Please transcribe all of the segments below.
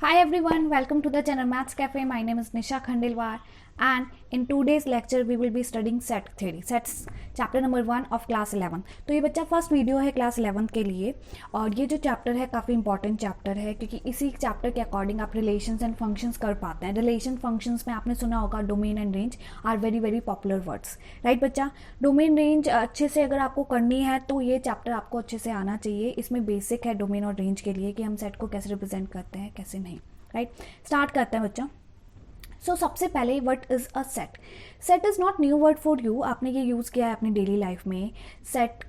Hi everyone, welcome to the channel Maths Cafe. My name is Nisha Khandelwar and in today's lecture we will be studying set theory. Sets chapter number 1 of class 11. तो ये बच्चा first video है class 11 के लिए और ये जो chapter है काफ़ी इंपॉर्टेंट चैप्टर है क्योंकि इसी चैप्टर के अकॉर्डिंग आप रिलेशंस एंड फंक्शंस कर पाते हैं. रिलेशन फंक्शंस में आपने सुना होगा domain and range are very very popular words, right बच्चा. डोमेन रेंज अच्छे से अगर आपको करनी है तो ये चैप्टर आपको अच्छे से आना चाहिए. इसमें बेसिक है डोमेन और रेंज के लिए कि हम सेट को कैसे रिप्रेजेंट करते हैं कैसे नहीं, राइट. स्टार्ट करते हैं बच्चा. सो सबसे पहले what is a set. Set is not new word for you. आपने ये यूज़ किया है अपनी डेली लाइफ में. सेट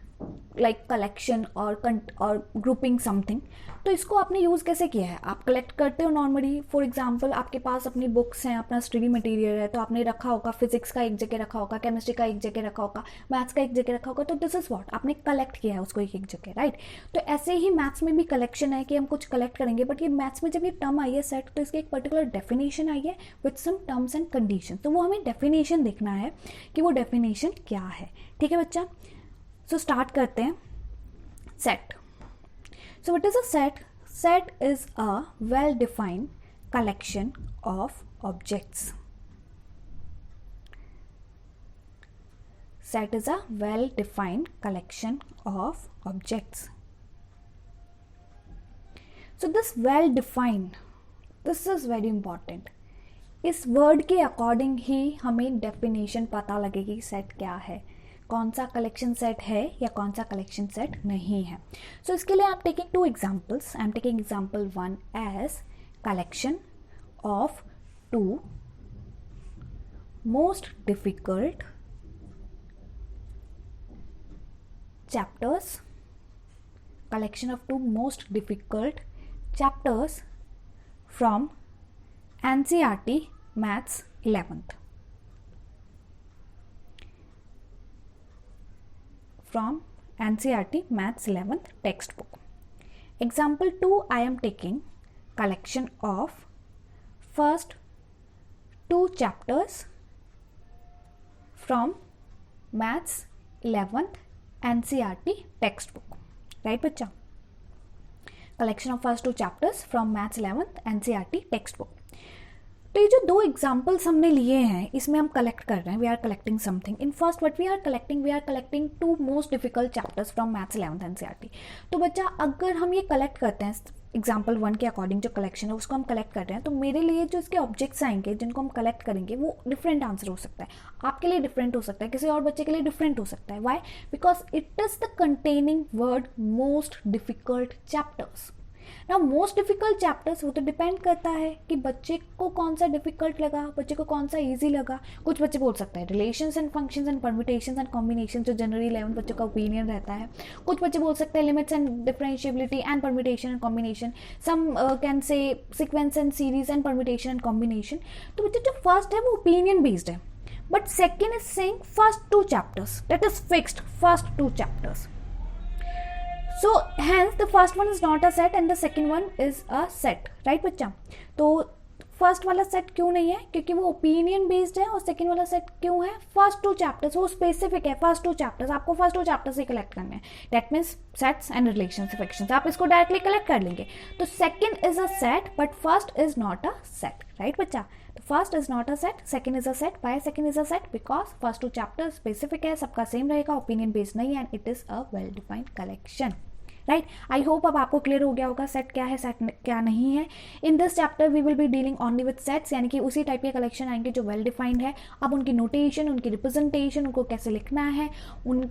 लाइक कलेक्शन और ग्रुपिंग समथिंग. तो इसको आपने यूज़ कैसे किया है? आप कलेक्ट करते हो नॉर्मली. फॉर एग्जांपल आपके पास अपनी बुक्स हैं, अपना स्टडी मटेरियल है, तो आपने रखा होगा फिजिक्स का एक जगह रखा होगा, केमिस्ट्री का एक जगह रखा होगा, मैथ्स का एक जगह रखा होगा. तो दिस इज़ व्हाट आपने कलेक्ट किया है उसको एक जगह, राइट. तो ऐसे ही मैथ्स में भी कलेक्शन है कि हम कुछ कलेक्ट करेंगे. बट ये मैथ्स में जब ये टर्म आई है सेट, तो इसकी एक पर्टिकुलर डेफिनेशन आई है with some terms and condition. तो वो हमें डेफिनेशन देखना है कि वो डेफिनेशन क्या है. ठीक है बच्चा. सो स्टार्ट करते हैं. Set. So what is a set? Set is a well-defined collection of objects. Set is a well-defined collection of objects. So this well-defined, this is very important. इस वर्ड के according ही हमें definition पता लगेगी set क्या है, कौन सा collection set है या कौन सा कलेक्शन सेट नहीं है. सो इसके लिए I am taking two examples. I am taking example 1 as collection of 2 most difficult chapters. Collection of 2 most difficult chapters from NCERT Maths 11th. From NCERT Maths 11th textbook. Example 2 I am taking collection of first 2 chapters from Maths 11th NCERT textbook. Right बच्चा? Collection of first 2 chapters from Maths 11th NCERT textbook. तो ये जो 2 examples हमने लिए हैं इसमें हम collect कर रहे हैं. We are collecting something. In first what we are collecting 2 most difficult chapters from maths 11th NCERT. तो बच्चा अगर हम ये कलेक्ट करते हैं एग्जाम्पल 1 के अकॉर्डिंग जो कलेक्शन है उसको हम कलेक्ट कर रहे हैं, तो मेरे लिए जो इसके ऑब्जेक्ट्स आएंगे जिनको हम कलेक्ट करेंगे वो डिफरेंट आंसर हो सकता है. आपके लिए डिफरेंट हो सकता है, किसी और बच्चे के लिए डिफरेंट हो सकता है. Why? Because it is the containing word most difficult chapters. ना मोस्ट डिफिकल्ट चैप्टर्स वो तो डिपेंड करता है कि बच्चे को कौन सा डिफिकल्ट लगा, बच्चे को कौन सा इजी लगा. कुछ बच्चे बोल सकते हैं relations and functions and permutations and combination, जो जनरली 11 बच्चों का ओपिनियन रहता है. कुछ बच्चे बोल सकते हैं limits and differentiability and permutation and combination. Some can say sequence and series and permutation and combination. तो बच्चे जो फर्स्ट है वो ओपिनियन बेस्ड है, but second is saying first 2 chapters, that is fixed first 2 chapters. So hence the first one is not a set and the second one is a set, right बच्चा? तो first वाला set क्यों नहीं है? क्योंकि वो opinion based है. और सेकंड वाला सेट क्यों है? फर्स्ट 2 चैप्टर्स, वो स्पेसिफिक है. फर्स्ट 2 चैप्टर्स आपको फर्स्ट 2 चैप्टर्स ही कलेक्ट करने हैं. That means sets and relations functions आप इसको डायरेक्टली कलेक्ट कर लेंगे. तो second is a set but first is not a set, right बच्चा? तो first is not a set, second is a set. Why second is a set because first 2 chapters specific है, सबका same रहेगा, opinion based नहीं है and it is a well defined collection, right. I hope अब आपको clear हो गया होगा सेट क्या है सेट क्या नहीं है. In this chapter we will be dealing only with sets, यानी कि उसी टाइप के कलेक्शन आएंगे जो वेल डिफाइंड है. अब उनकी नोटेशन, उनकी रिप्रेजेंटेशन, उनको कैसे लिखना है, उन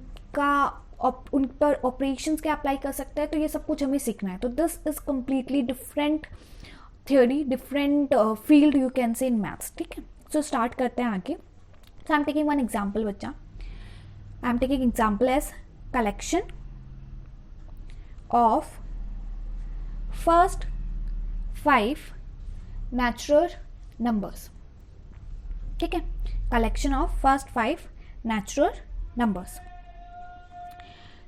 पर ऑपरेशंस क्या अप्लाई कर सकते हैं, तो ये सब कुछ हमें सीखना है. तो this is completely different theory, different field you can से इन मैथ्स. ठीक है. सो स्टार्ट करते हैं आगे. So I am taking one example बच्चा. I am taking example as collection of first 5 natural numbers. ठीक है. collection of first 5 natural numbers.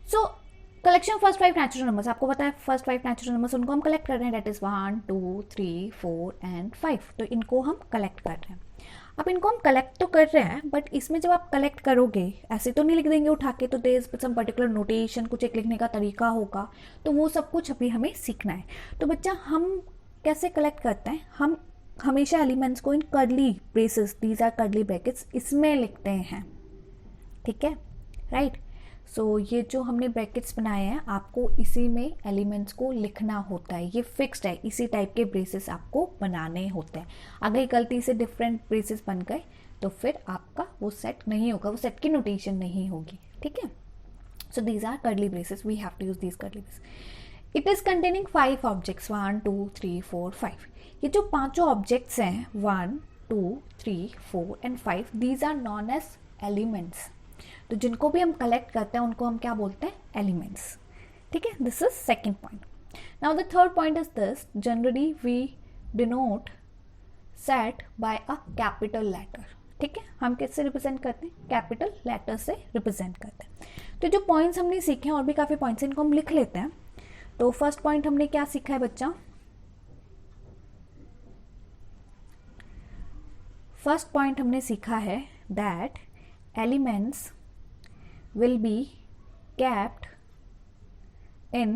so collection of first 5 natural numbers, आपको पता है फर्स्ट 5 नेचुरल नंबर्स उनको हम कलेक्ट कर रहे हैं. That is 1 2 3 4 and 5. तो इनको हम कलेक्ट कर रहे हैं. अब इनको हम कलेक्ट तो कर रहे हैं, बट इसमें जब आप कलेक्ट करोगे ऐसे तो नहीं लिख देंगे उठा के, तो there is some particular notation, कुछ एक लिखने का तरीका होगा. तो वो सब कुछ अभी हमें सीखना है. तो बच्चा हम कैसे कलेक्ट करते हैं, हम हमेशा एलिमेंट्स को in curly braces, these are curly brackets, इसमें लिखते हैं, ठीक है, राइट। सो ये जो हमने ब्रैकेट्स बनाए हैं आपको इसी में एलिमेंट्स को लिखना होता है, ये फिक्स्ड है, इसी टाइप के ब्रेसेस आपको बनाने होते हैं। अगर गलती से डिफरेंट ब्रेसेस बन गए तो फिर आपका वो सेट नहीं होगा, वो सेट की नोटेशन नहीं होगी, ठीक है। So these are curly braces, we have to use these curly braces. It is containing 5 objects, 1 2 3 4 5। ये जो पांचों ऑब्जेक्ट्स हैं 1 2 3 4 and 5, these are known as elements. तो जिनको भी हम कलेक्ट करते हैं उनको हम क्या बोलते हैं, एलिमेंट्स, ठीक है। This is second point. Now the third point is this, generally we denote set by a capital letter, ठीक है। हम किससे रिप्रेजेंट करते हैं, कैपिटल लेटर से रिप्रेजेंट करते हैं। तो जो पॉइंट्स हमने सीखे हैं और भी काफी पॉइंट्स, इनको हम लिख लेते हैं। तो फर्स्ट पॉइंट हमने क्या सीखा है बच्चा, फर्स्ट पॉइंट हमने सीखा है that elements will be kept in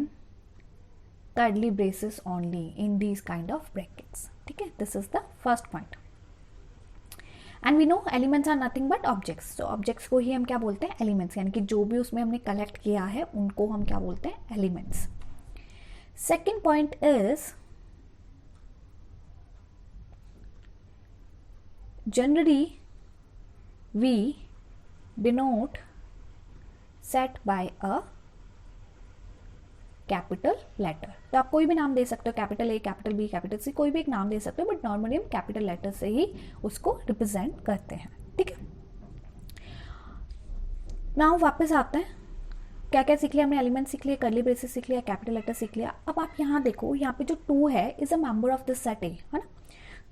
curly braces only in these kind of brackets, ठीक है। this is the first point and we know elements are nothing but objects, so objects को ही हम क्या बोलते हैं, elements, यानी कि जो भी उसमें हमने कलेक्ट किया है उनको हम क्या बोलते हैं, elements। second point is generally we denote set by a capital letter. तो आप कोई भी नाम दे सकते हो, capital A, capital B, capital C, कोई भी एक नाम दे सकते हो, बट नॉर्मली हम कैपिटल लेटर से ही उसको रिप्रेजेंट करते हैं, ठीक है। नाउ वापस आते हैं, क्या क्या सीख लिया हमने, एलिमेंट सीख लिया, कर्ली ब्रेसेस सीख लिया, कैपिटल लेटर सीख लिया। अब आप यहाँ देखो, यहाँ पे जो 2 है is a member of this set ए, है ना।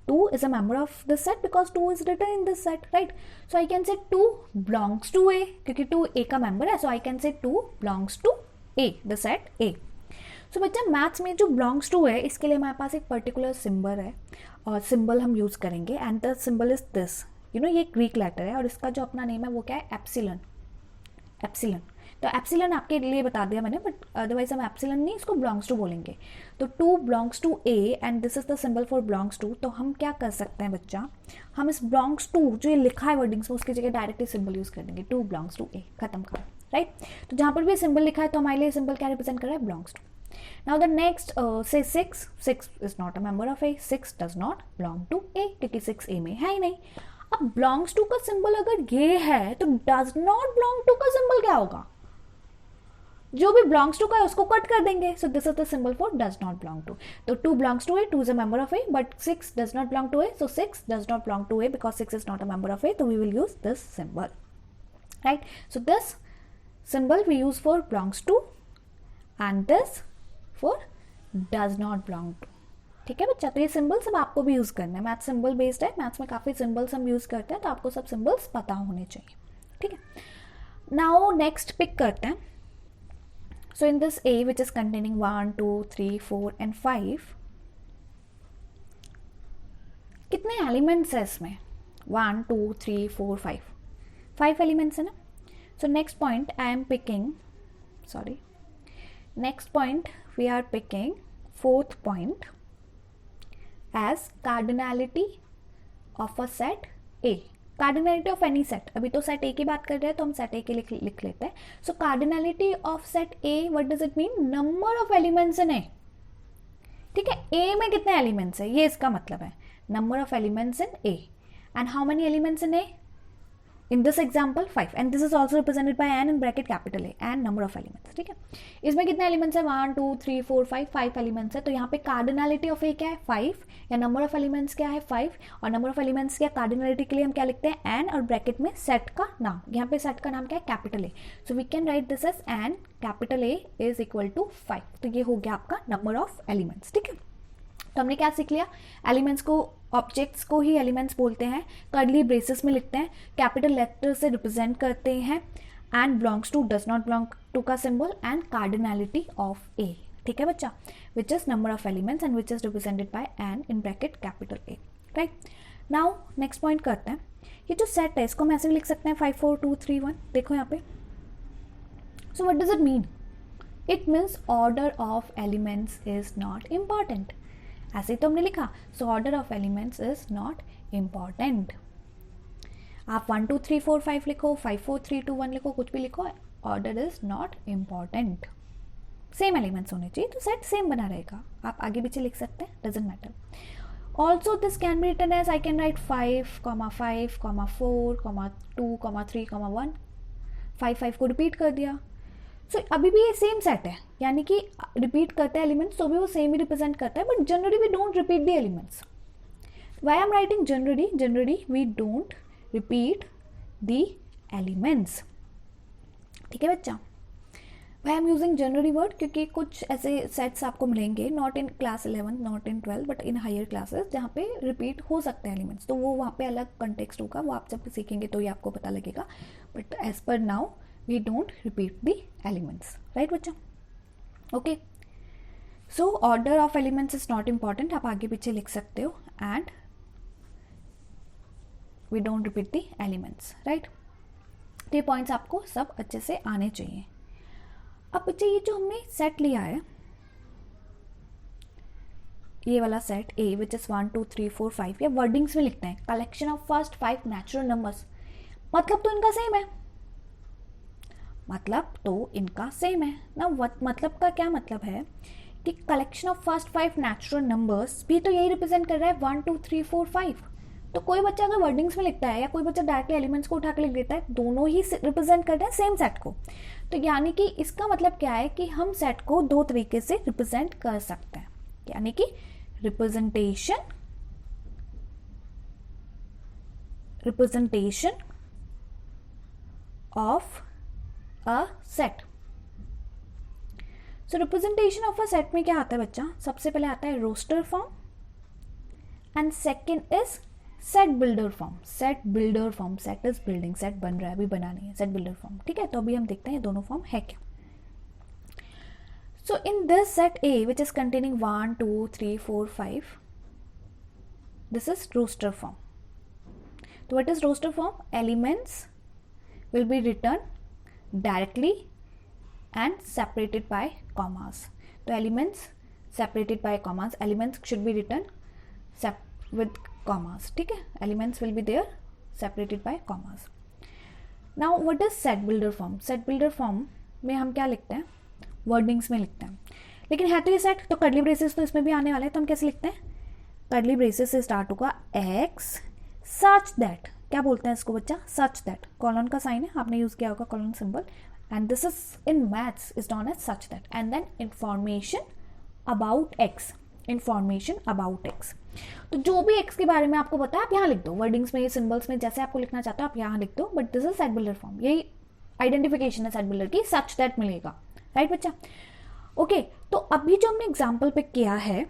2 is a member of this set because 2 is written in this set, right? So I can say 2 belongs to A, क्योंकि 2 A का member है, so I can say 2 belongs to A, the set A. So बच्चा maths में जो belongs to है, इसके लिए हमारे पास एक पर्टिकुलर सिंबल है और सिंबल हम यूज करेंगे and the symbol is this, you know, ये ग्रीक लेटर है और इसका जो अपना नेम है वो क्या है, एप्सिलॉन, एप्सिलॉन। तो एप्सिलॉन आपके लिए बता दिया मैंने, बट अदरवाइज हम एप्सिलॉन नहीं, इसको बिलोंग्स टू बोलेंगे। तो 2 belongs to A and this is the symbol for belongs to. तो हम क्या कर सकते हैं बच्चा, हम इस बिलोंग्स टू जो ये लिखा है वर्डिंग्स में उसकी जगह डायरेक्टली सिंबल यूज कर देंगे, 2 बिलोंग्स टू ए, खत्म करो, राइट। तो जहां पर भी सिंबल लिखा है तो हमारे लिए सिंबल क्या रिप्रेजेंट कर रहा है, belongs to. Now the next say 6 is not a member of A, 6 does not belong to A, क्योंकि 6 ए में है ही नहीं। अब बिलोंग्स टू का सिंबल अगर ये है तो डज नॉट बिलोंग टू का सिंबल क्या होगा, जो भी बिलोंग्स टू का है उसको कट कर देंगे। So this is the symbol for does not belong to. तो 2 belongs to A, 2 is a member of A, but 6 does not belong to A, so 6 does not belong to A because 6 is not a member of A, तो we will use this symbol, right. So this symbol we use for belongs to and this for does not belong to, ठीक है बच्चा। तो ये symbol सब आपको भी use करना है, मैथ सिंबल बेस्ड है, मैथ्स में काफी सिंबल्स हम यूज करते हैं, तो आपको सब सिंबल्स पता होने चाहिए, ठीक है। नाउ नेक्स्ट पिक करते हैं। So in this A which is containing 1 2 3 4 and 5, कितने एलिमेंट्स है इसमें, 1 2 3 4 5 एलिमेंट्स है ना। So next point I am picking, sorry, next point we are picking fourth point as cardinality of a set A, cardinality of any set. अभी तो set ए की बात कर रहे हैं तो हम सेट ए के लिख लेते हैं। So cardinality of set A, what does it mean, number of elements in A, ठीक है। ए में कितने एलिमेंट्स है ये इसका मतलब है, number of elements in A, and how many elements in A, in this example 5, and this is also represented by n in bracket capital A, and number of elements, ठीक है। इसमें कितने एलिमेंट्स है, 1 2 3 4 5 एलिमेंट्स है। तो यहाँ पे cardinality of ए क्या है, 5, या नंबर ऑफ एलिमेंट्स क्या है, 5, और नंबर ऑफ एलिमेंट्स क्या, कार्डिनैलिटी के लिए हम क्या लिखते हैं, एन, और ब्रैकेट में सेट का नाम, यहाँ पे सेट का नाम क्या है, capital A. So we can write this as n capital A is equal to 5। तो ये हो गया आपका नंबर ऑफ एलिमेंट्स, ठीक है। तो हमने क्या सीख लिया, एलिमेंट्स को, ऑब्जेक्ट्स को ही एलिमेंट्स बोलते हैं, कर्ली ब्रेसेस में लिखते हैं, कैपिटल लेटर से रिप्रेजेंट करते हैं, and belongs to, does not belong to का symbol, and cardinality of A, ठीक है बच्चा, which is number of elements and which is represented by n in bracket capital A, right. Now next point करते हैं, ये जो set है इसको हम ऐसे भी लिख सकते हैं 5 4 2 3 1, देखो यहाँ पे। सो what does it mean, it means order of elements is not important. ऐसे ही तो हमने लिखा. सो order of elements is not important. आप 1 2 3 4 5 लिखो, 5 4 3 2 1 लिखो, कुछ भी लिखो, order is not important. Same elements होने चाहिए तो सेट सेम बना रहेगा. आप आगे पीछे लिख सकते हैं, doesn't matter. Also this can be written as I can write 5, 5, 4, 2, 3, 1. 5 को रिपीट कर दिया. सो अभी भी ये सेम सेट है, यानी कि रिपीट करते हैं एलिमेंट्स तो भी वो सेम ही रिप्रेजेंट करता है, but generally we don't repeat the elements. Why I am writing generally we don't repeat the elements. ठीक है बच्चा. Why I am using generally word, क्योंकि कुछ ऐसे सेट्स आपको मिलेंगे not in class 11, not in 12, but in higher classes जहाँ पे रिपीट हो सकते हैं एलिमेंट्स, तो वो वहाँ पे अलग कंटेक्स्ट होगा, वो आप जब सीखेंगे तो ही आपको पता लगेगा. But as per now we don't repeat the elements. Right बच्चा. Okay. So order of elements is not important, आप आगे पीछे लिख सकते हो. And we don't repeat the elements. Right. तो ये पॉइंट्स आपको सब अच्छे से आने चाहिए. अब बच्चे ये जो हमने सेट लिया है, ये वाला सेट ए विच इज 1 2 3 4 5, या वर्डिंग्स में लिखते हैं collection of first 5 natural numbers. मतलब तो इनका सेम है. मतलब तो इनका सेम है ना. मतलब का क्या मतलब है कि collection of first 5 natural numbers भी तो यही रिप्रेजेंट कर रहा है 1 2 3 4 5. तो कोई बच्चा अगर वर्डिंग्स में लिखता है या कोई बच्चा डायरेक्टली एलिमेंट्स को उठा के लिख देता है, दोनों ही रिप्रेजेंट कर रहे हैं सेम सेट को. तो यानी कि इसका मतलब क्या है कि हम सेट को दो तरीके से रिप्रेजेंट कर सकते हैं, यानी कि representation of a set. So representation of a set में क्या आता है बच्चा? सबसे पहले आता है roster form and second is set builder form. Set builder form, set is building, set बन रहा है, अभी बना नहीं है. Set builder form. ठीक है. तो अभी हम देखते हैं ये दोनों फॉर्म है क्या. So in this set A which is containing 1 2 3 4 5, this is roster form. तो what is roster form? Elements will be written directly and separated by commas. तो elements separated by commas, elements should be written with commas. ठीक है. elements will be there separated by commas. now what is set builder form? set builder form में हम क्या लिखते हैं? wordings में लिखते हैं. लेकिन है तो ये सेट, तो कर्ली ब्रेसेस तो इसमें भी आने वाले हैं, तो हम कैसे लिखते हैं? कर्ली ब्रेसेस से स्टार्ट होगा x such that. क्या बोलते हैं इसको बच्चा? Such that. कॉलन का साइन है, आपने यूज किया होगा colon symbol. And this is in maths is known as such that. And then information about x. Information about x. तो जो भी एक्स के बारे में आपको पता है आप यहाँ लिख दो. वर्डिंग्स में, सिंबल्स में, जैसे आपको लिखना चाहते हो आप यहाँ लिख दो. But this is set builder form. यही आइडेंटिफिकेशन है सेट बिल्डर की. सच दैट मिलेगा. राइट बच्चा. ओके. तो अभी जो हमने एग्जाम्पल पे किया है,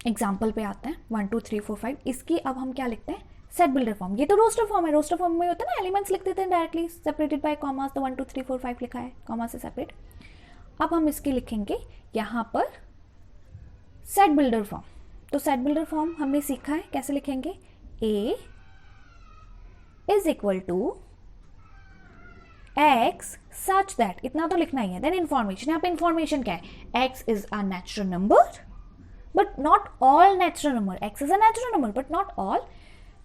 एग्जाम्पल पे आते हैं 1 2 3 4 5. इसकी अब हम क्या लिखते हैं? Set builder form. ये तो रोस्टर फॉर्म है. रोस्टर फॉर्म में होता है ना, एलिमेंट्स लिख देते हैं डायरेक्टली सेपरेटेड बाय कॉमास. तो 1 2 3 4 5 लिखा है कॉमा से सेपरेट. अब हम इसकी लिखेंगे यहाँ पर सेट बिल्डर फॉर्म. तो सेट बिल्डर फॉर्म हमने सीखा है, कैसे लिखेंगे? A is equal to x such that. इतना तो लिखना ही है. Then information. यहाँ पे इंफॉर्मेशन क्या है? X is a natural number but not all natural number. X is a natural number but not all.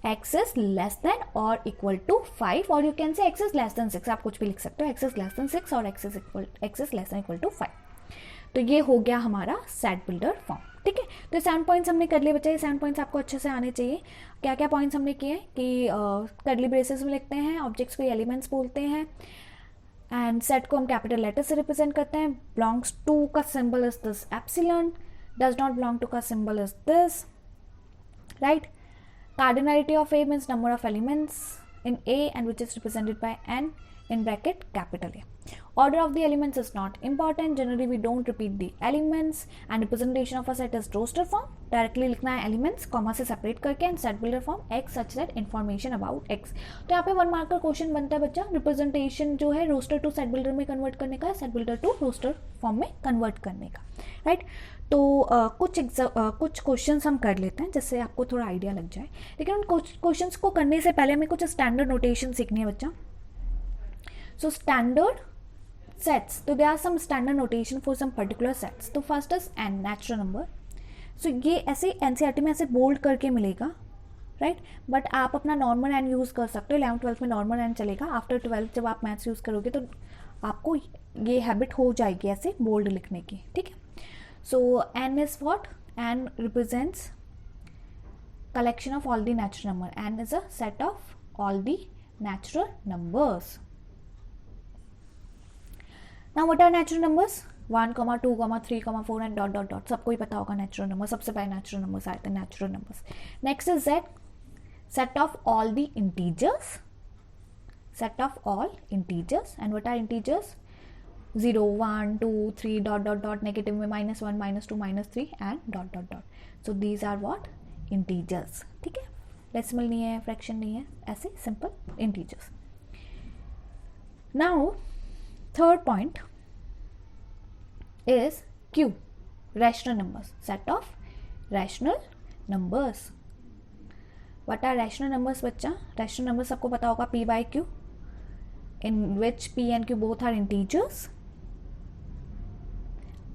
x is less than or equal to 5 और you can say x is less than 6. आप कुछ भी लिख सकते हो. x is less than 6 और x is less than equal to 5. तो ये हो गया हमारा सेट बिल्डर फॉर्म. ठीक है. तो 7 पॉइंट्स हमने कर लिए बच्चे. ये 7 पॉइंट्स आपको अच्छे से आने चाहिए. क्या क्या पॉइंट्स हमने किए कि कर्ली ब्रेसेस में लिखते हैं, ऑब्जेक्ट्स को एलिमेंट्स बोलते हैं, एंड सेट को हम कैपिटल लेटर से रिप्रेजेंट करते हैं. बिलोंग्स टू का symbol is this epsilon. Does not belong to का symbol is this. Right. Cardinality of A means number of elements in A and which is represented by n in bracket capital A. Order of the elements is not important. Generally we don't repeat the elements. And representation of a set is roster form. Directly लिखना है elements comma से separate करके, and set builder form x such that information about x. तो यहाँ पे 1 mark का question बनता है बच्चा. रिप्रेजेंटेशन जो है रोस्टर टू सेट बिल्डर में कन्वर्ट करने का, set builder to roster form में कन्वर्ट करने का. राइट. तो कुछ क्वेश्चंस हम कर लेते हैं जिससे आपको थोड़ा आइडिया लग जाए. लेकिन उन क्वेश्चंस को करने से पहले हमें कुछ स्टैंडर्ड नोटेशन सीखनी है बच्चा. So standard sets. So there are some standard notation for some particular sets. So first is n, natural number. सो ये ऐसे एनसीईआरटी में ऐसे बोल्ड करके मिलेगा, राइट, बट आप अपना नॉर्मल एन यूज़ कर सकते हो, 11th-12th में नॉर्मल एन चलेगा, आफ्टर 12th जब आप मैथ्स यूज़ करोगे तो आपको ये हैबिट हो जाएगी ऐसे बोल्ड लिखने की, ठीक है। So N is what, N represents collection of all the natural number, n is a set of all the natural numbers. Now what are natural numbers? 1, 2, 3, 4 and dot dot dot. सबको ही पता होगा natural number, सबसे पहले natural numbers आए थे, natural numbers. Next is z, set of all the integers, set of all integers. And what are integers? 0, 1, 2, 3 dot dot dot, negative में -1, -2, -3 and dot dot dot. So these are what? Integers, ठीक है, decimal नहीं है, fraction नहीं है, ऐसे simple integers. Now third point is Q, rational numbers, set of rational numbers. What are rational numbers बच्चा? Rational numbers सबको पता होगा, p by q, in which p and q both are integers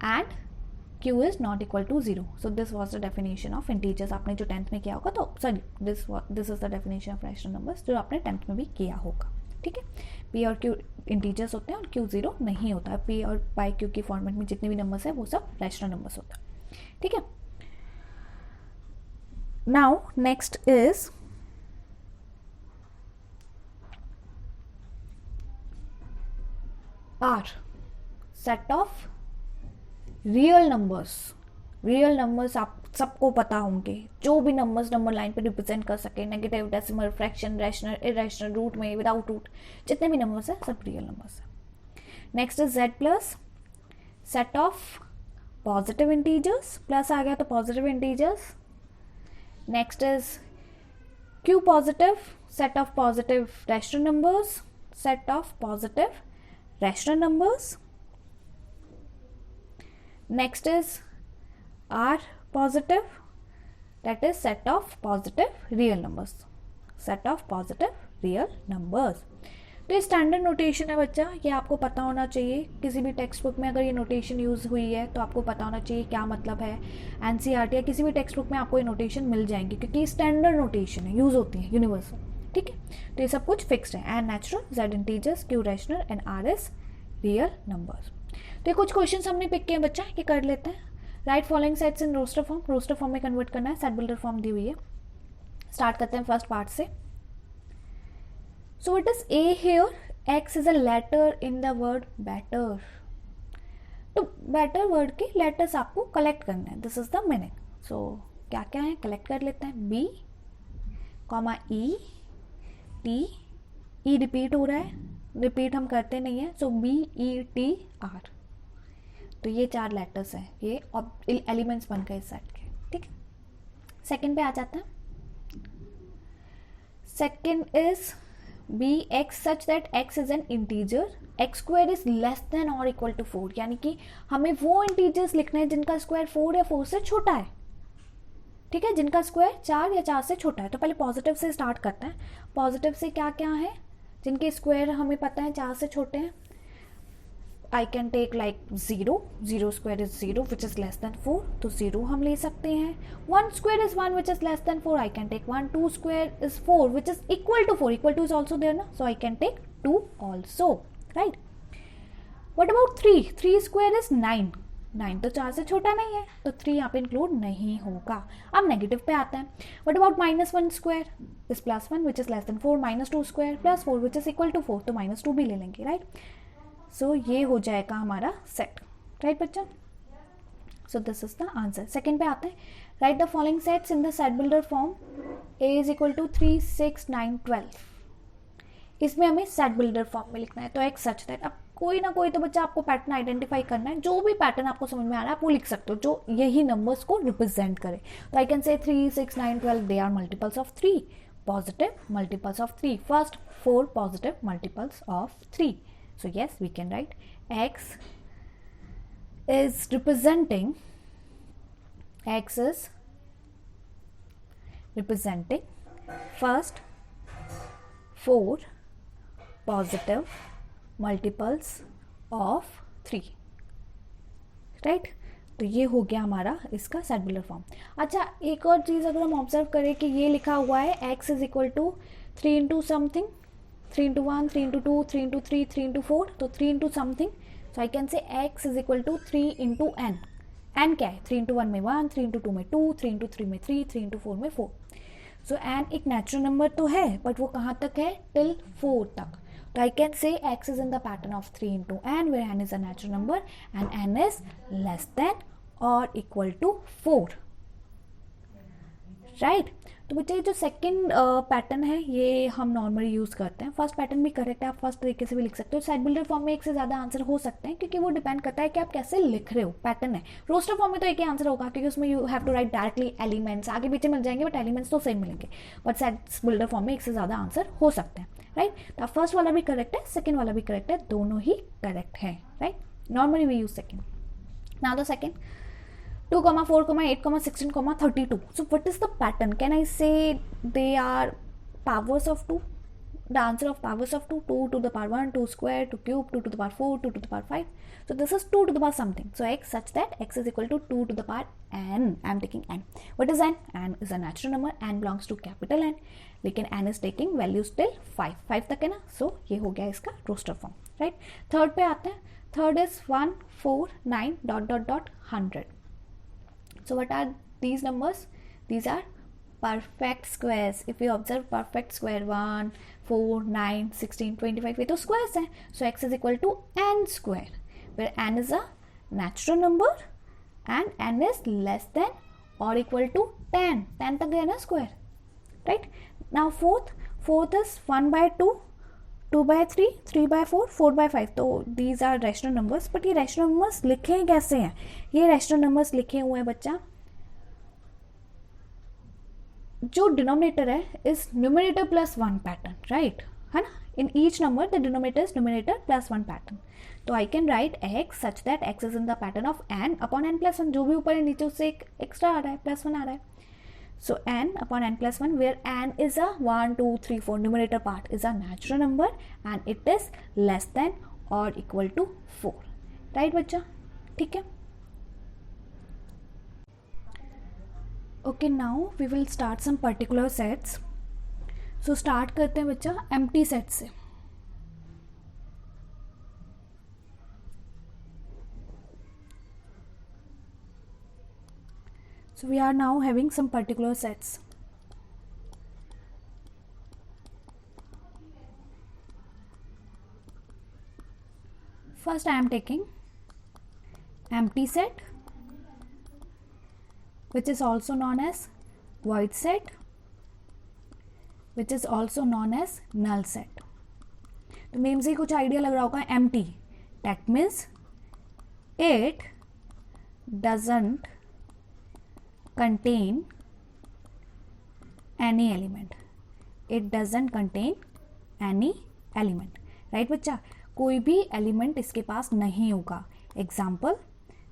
and q is not equal to 0. So this was the definition of integers. आपने जो 10th में किया होगा, तो sorry this is the definition of rational numbers जो आपने 10th में भी किया होगा, ठीक है. p और q इंटीजर्स होते हैं और q 0 नहीं होता है. p और by q की फॉर्मेट में जितने भी नंबर्स है वो सब रैशनल नंबर्स होते हैं, ठीक है. Now next is r, set of real numbers. Real numbers आप सबको पता होंगे, जो भी नंबर्स नंबर लाइन पे रिप्रेजेंट कर सके, negative, decimal, fraction, rational, irrational, root में, विदाउट रूट, जितने भी नंबर्स हैं सब रियल नंबर्स हैं. Next is z plus, set of positive integers, plus आ गया तो positive integers. Next is q positive, set of positive rational numbers, set of positive rational numbers. Next is r positive, that is set of positive real numbers, set of positive real numbers. तो ये standard notation है बच्चा, ये आपको पता होना चाहिए. किसी भी टेक्स्ट बुक में अगर ये नोटेशन यूज़ हुई है तो आपको पता होना चाहिए क्या मतलब है. एनसीईआरटी या किसी भी टेक्स्ट बुक में आपको ये नोटेशन मिल जाएंगे क्योंकि ये स्टैंडर्ड नोटेशन है, यूज़ होती है, यूनिवर्सल, ठीक है. तो ये सब कुछ फिक्स्ड है. N natural, Z integers, Q rational and R is real numbers. तो ये कुछ क्वेश्चन हमने पिक किए बच्चा, ये कर लेते हैं. Write following sets in roster form, roster form में कन्वर्ट करना है, सेट बिल्डर फॉर्म दी हुई है. स्टार्ट करते हैं फर्स्ट पार्ट से. So it is A here, x is a letter in the word better. तो बेटर वर्ड के लेटर्स आपको कलेक्ट करना है, this is the meaning. So क्या क्या है कलेक्ट कर लेते हैं. B comma E, T, E repeat हो रहा है, रिपीट हम करते नहीं है, so B E T R. तो ये 4 लेटर्स हैं, ये एलिमेंट्स बन गए इस सेट के, ठीक है. सेकंड पे आ जाता है. Second is B x such that x is an integer, x square is less than और इक्वल टू 4. यानी कि हमें वो इंटीजर्स लिखने हैं जिनका स्क्वायर 4 या 4 से छोटा है, ठीक है, जिनका स्क्वायर 4 या 4 से छोटा है. तो पहले पॉजिटिव से स्टार्ट करते हैं. पॉजिटिव से क्या क्या है जिनके स्क्वायर हमें पता है 4 से छोटे हैं. I can take like 0, 0 square is 0 which is less than 4, तो 0 हम ले सकते हैं. 1 square is 1 which is less than 4, I can take 1. 2 square is 4 which is equal to 4, equal to is also there ना, so I can take 2 also, right. What about 3? 3 square is 9, 9 तो 4 से छोटा नहीं है, तो 3 यहाँ पे इंक्लूड नहीं होगा. अब नेगेटिव पे आते हैं. What about -1 square is +1 which is less than 4, -2 square +4 which is equal to 4, तो -2 भी ले लेंगे, राइट. सो ये हो जाएगा हमारा सेट, राइट बच्चा. So this is the answer. Second पे आते हैं. Write the following sets in the set builder form. A is equal to 3, 6, 9, 12. इसमें हमें सेट बिल्डर फॉर्म में लिखना है. तो एक सच दैट, अब कोई ना कोई तो बच्चा आपको पैटर्न आइडेंटिफाई करना है. जो भी पैटर्न आपको समझ में आ रहा है आप वो लिख सकते हो जो यही नंबर्स को रिप्रेजेंट करे. तो आई कैन से 3, 6, 9, 12 they are multiples of 3, positive multiples of 3. First 4 positive multiples of 3. So yes, we can write x is representing first 4 positive multiples of 3, right. तो ये हो गया हमारा इसका सेट बिल्डर फॉर्म। अच्छा, एक और चीज़ अगर हम ऑब्जर्व करें कि ये लिखा हुआ है x is equal to 3 into something, 3 into 1, 3 into 2, 3 into 3, 3 into 4, तो 3 into something, so I can say x is equal to 3 into n। n क्या है? 3 इंटू 1 में 1, 3 इंटू 2 में 2, 3 इंटू 3 में 3, 3 इंटू 4 में 4। सो n एक नेचुरल नंबर तो है, बट वो कहाँ तक है? टिल 4 तक। तो I can say x is in the pattern of 3 into n, where n is a natural number and n is less than or equal to 4, right. तो बच्चे जो सेकंड पैटर्न है ये हम नॉर्मली यूज़ करते हैं। फर्स्ट पैटर्न भी correct है, आप फर्स्ट तरीके से भी लिख सकते हो। सेट बिल्डर फॉर्म में एक से ज़्यादा आंसर हो सकते हैं, क्योंकि वो डिपेंड करता है कि आप कैसे लिख रहे हो। पैटर्न है, रोस्टर फॉर्म में तो एक ही आंसर होगा, क्योंकि उसमें you have to write directly elements, आगे पीछे मिल जाएंगे बट एलिमेंट्स तो सेम मिलेंगे। बट सेट बिल्डर फॉर्म में एक से ज़्यादा आंसर हो सकते हैं, राइट। तो फर्स्ट वाला भी करेक्ट है, सेकेंड वाला भी करेक्ट है, दोनों ही करेक्ट है, right. Normally we use second. Now the second, 2, 4, 8, 16, 32. So what is the pattern? Can I say they are powers of 2? The answer of powers of 2, 2 to the power 1, 2 square, 2 cube, 2 to the power 4, 2 to the power 5. So this is 2 to the power something. So x such that x is equal to 2 to the power n. I am taking n. What is n? N is a natural number. N belongs to capital N. लेकिन n is taking values till 5. 5 तक है ना? So ये हो गया इसका roster form, right. Third पे आते हैं। Third is 1, 4, 9, ... 100. So what are these numbers? These are perfect squares. If you observe perfect square, 1, 4, 9, 16, 25, ये तो squares हैं. So x is equal to n square, where n is a natural number and n is less than or equal to 10. 10 तक गया ना square, right? Now fourth is 1 by 2, 2 by 3, 3 by 4, 4 by 5. तो these are rational numbers, but ये rational numbers लिखे कैसे हैं? ये rational numbers लिखे हुए हैं बच्चा, जो डिनोमिनेटर है is numerator plus 1 pattern, right, है ना। In each number the denominator is numerator plus 1 pattern. तो I can write x such that x is in the pattern of n upon n plus 1, जो भी ऊपर है नीचे उससे एक एक्स्ट्रा आ रहा है, प्लस 1 आ रहा है। So n upon n plus 1, where n is a 1, 2, 3, 4 numerator part is a natural number and it is less than or equal to 4, right बच्चा, ठीक है। Okay, now we will start some particular sets. So start करते हैं बच्चा empty set से। So we are now having some particular sets. First I am taking empty set, which is also known as void set, which is also known as null set. तो name से कुछ idea लग रहा होगा, empty, that means it doesn't contain any element. It doesn't contain any element, right बच्चा, कोई भी element इसके पास नहीं होगा। एग्जाम्पल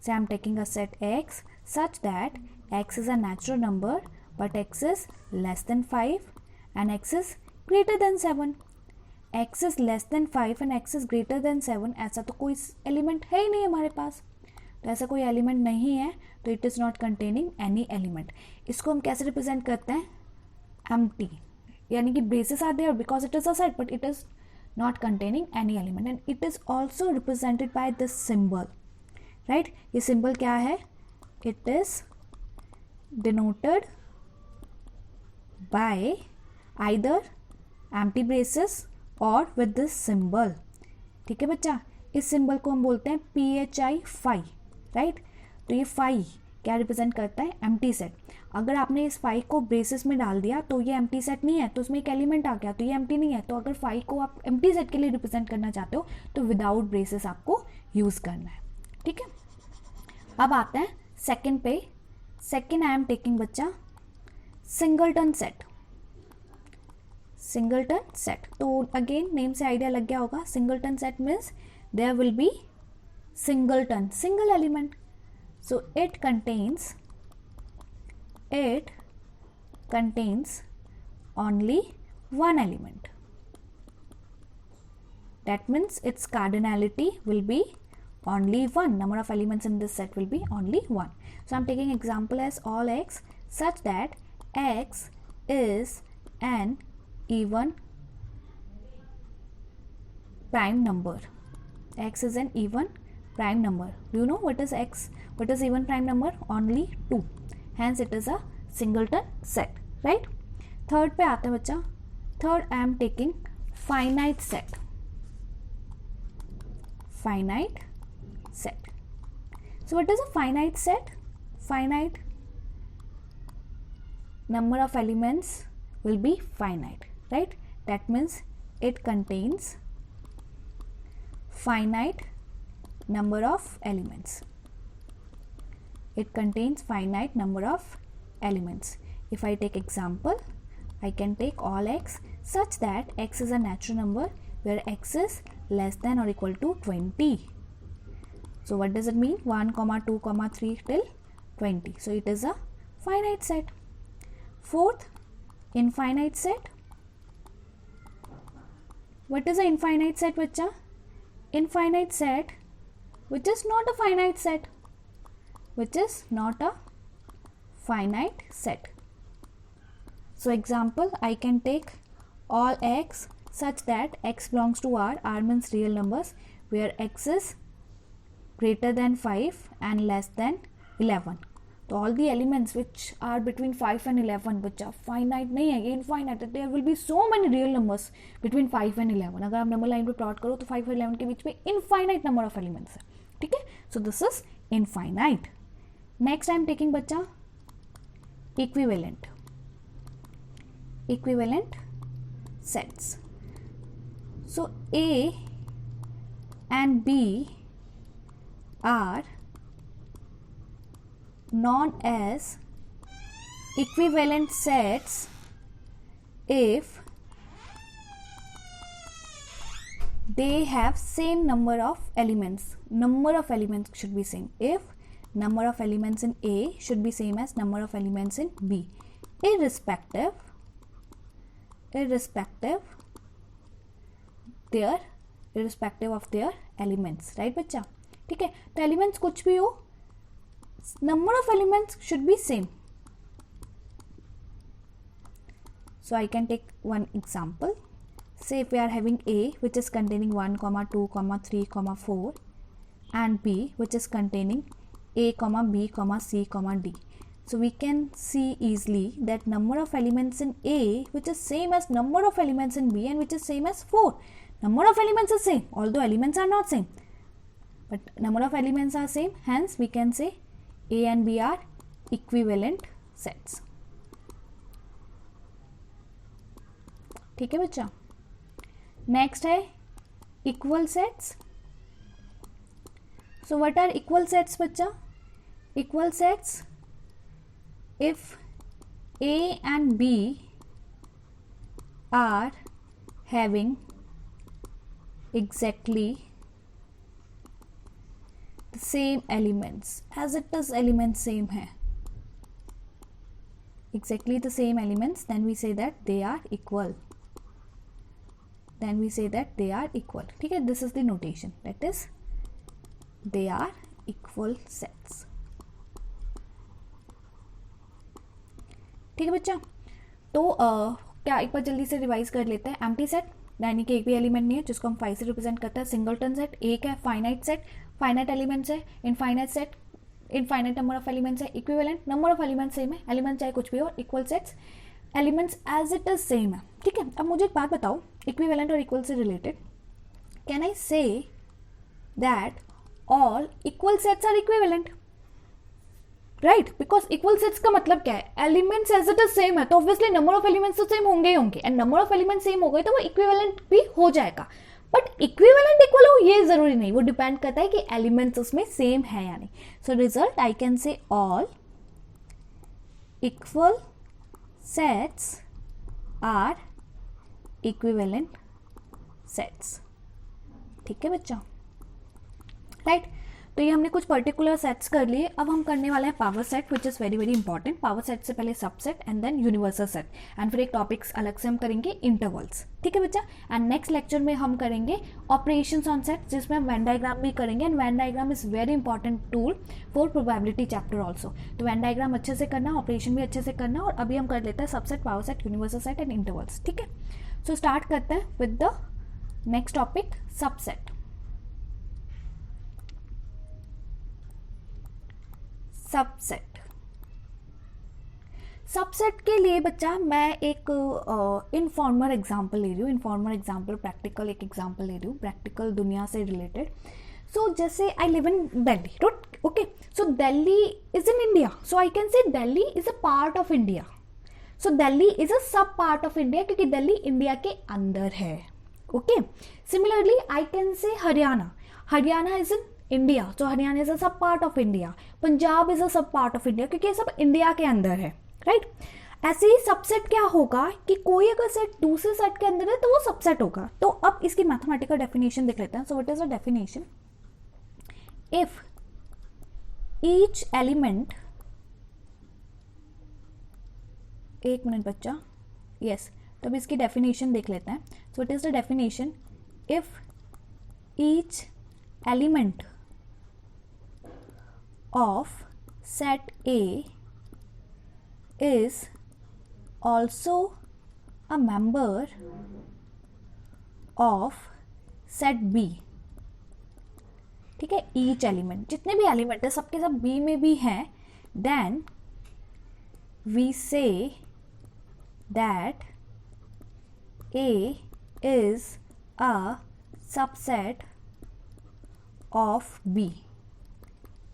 से आई am taking a set x such that x is a natural number but x is less than 5 and x is greater than 7. x is less than 5 and x is greater than 7, ऐसा तो कोई element है ही नहीं हमारे पास, तो ऐसा कोई element नहीं है, तो it is not containing any element. इसको हम कैसे रिप्रेजेंट करते हैं? एम्प्टी, यानी कि braces are there because it is a set but it is not containing any element and it is also represented by this symbol, right. ये symbol क्या है? It is denoted by either empty braces और with this symbol, ठीक है बच्चा। इस symbol को हम बोलते हैं PHI फाई, राइट। तो ये फाई क्या रिप्रेजेंट करता है? Empty set. अगर आपने इस फाई को ब्रेसेस में डाल दिया तो ये एम्प्टी सेट नहीं है, तो उसमें एक एलिमेंट आ गया, तो ये एम्प्टी नहीं है। तो अगर फाई को आप एम्प्टी सेट के लिए रिप्रेजेंट करना चाहते हो तो विदाउट ब्रेसेस आपको यूज़ करना है, ठीक है। अब आते हैं सेकेंड पे। सेकेंड आई एम टेकिंग बच्चा सिंगलटन सेट। सिंगलटन सेट, तो अगेन नेम से आइडिया लग गया होगा। Singleton set means there will be singleton, single element. So it contains only one element. That means its cardinality will be only 1. Number of elements in this set will be only 1. So I'm taking example as all x such that x is an even prime number. X is an even prime number. Do you know what is x? What is even prime number? Only 2. Hence it is a singleton set, right? Third पे आते हैं बच्चा. Third I am taking finite set. Finite set. So what is a finite set? Finite number of elements will be finite, right? That means it contains finite number of elements. It contains finite number of elements. If I take example, I can take all x such that x is a natural number where x is less than or equal to 20. So what does it mean? 1, 2, 3 till 20. So it is a finite set. Fourth, infinite set. What is an infinite set, bachcha? Infinite set which is not a finite set. Which is not a finite set. So example, I can take all x such that x belongs to R means real numbers, where x is greater than 5 and less than 11. So all the elements which are between 5 and 11 which are finite नहीं है, ये infinite. There will be so many real numbers between 5 and 11. अगर आप number line पे plot करो तो 5 और 11 के बीच में infinite number of elements है, ठीक है? So this is infinite. Next I am taking बच्चा equivalent. Equivalent sets. So A and B are known as equivalent sets if they have same number of elements. Number of elements should be same. If number of elements in A should be same as number of elements in B, irrespective of their elements, right बच्चा? ठीक है, तो elements कुछ भी हो, number of elements should be same. So I can take one example. Say if we are having A which is containing 1, 2, 3, 4 and B which is containing A, B, C, D. So we can see easily that number of elements in A which is same as number of elements in B and which is same as 4. Number of elements is same, although elements are not same. But number of elements are same, hence we can say A and B are equivalent sets. ठीक है बच्चा? Next है equal sets. So what are equal sets बच्चा? Equal sets if A and B are having exactly the same elements, as it is elements same है, exactly the same elements, then we say that they are equal. ठीक है? This is the notation, that is they are equal sets. ठीक है बच्चा? तो क्या एक बार जल्दी से रिवाइज कर लेते हैं. एम्प्टी सेट यानी कि एक भी एलिमेंट नहीं है जिसको हम 5 से रिप्रेजेंट करते हैं. सिंगलटन सेट एक है. फाइनाइट सेट फाइनाइट एलिमेंट्स है. Infinite set infinite number of elements है. Equivalent number of elements same है. एलिमेंट चाहे कुछ भी हो. Equal sets elements as it is same है. ठीक है? अब मुझे एक बात बताओ इक्विवेलेंट और इक्वल से related. Can I say that all equal sets are equivalent? Right, because equal sets का मतलब क्या है? Elements as it is same है तो ऑब्वियसली नंबर ऑफ एलिमेंट्स तो सेम होंगे ही होंगे. And number of elements same हो गए तो वो इक्विवेलेंट भी हो जाएगा. बट इक्विवेलेंट इक्वल हो ये जरूरी नहीं, वो डिपेंड करता है कि एलिमेंट्स उसमें सेम है या नहीं. So result I can say all equal sets are equivalent sets. ठीक है बच्चा? राइट. तो ये हमने कुछ पर्टिकुलर सेट्स कर लिए. अब हम करने वाले हैं power set, which is very very important. Power set से पहले subset and then universal set, and फिर एक टॉपिक्स अलग से हम करेंगे इंटरवल्स. ठीक है बच्चा. एंड नेक्स्ट लेक्चर में हम करेंगे ऑपरेशंस ऑन सेट, जिसमें हम वेन डायग्राम भी करेंगे. And Venn diagram is very important tool for probability chapter also. तो वेन डायग्राम अच्छे से करना, ऑपरेशन भी अच्छे से करना. और अभी हम कर लेते हैं subset, power set, universal set and intervals. ठीक है. सो स्टार्ट करते हैं with the next topic, subset. Subset. Subset के लिए बच्चा मैं एक इनफॉर्मल एग्जांपल ले रही हूँ. इनफॉर्मल एग्जांपल, प्रैक्टिकल एक एग्जांपल ले रही हूँ, प्रैक्टिकल दुनिया से रिलेटेड. सो जैसे I live in Delhi, okay. So Delhi is in India, so I can से Delhi is a part of India. So Delhi is a सब पार्ट ऑफ इंडिया, क्योंकि दिल्ली इंडिया के अंदर है. ओके. सिमिलरली आई कैन से Haryana. Haryana is in India, तो Haryana is a सब part of India. Punjab is a सब पार्ट ऑफ इंडिया, क्योंकि ये सब इंडिया के अंदर है. राइट. ऐसे ही सबसेट क्या होगा कि कोई अगर सेट दूसरे सेट के अंदर है तो वो सबसेट होगा. तो अब इसकी मैथमेटिकल डेफिनेशन देख लेते हैं. So what is the definition? If each element, एक मिनट बच्चा, यस, तो अब इसकी डेफिनेशन देख लेते हैं. So what is the definition? If each element of set A is also a member of set B. ठीक है. each element, जितने भी एलिमेंट है सबके सब B में भी हैं, then we say that A is a subset of B.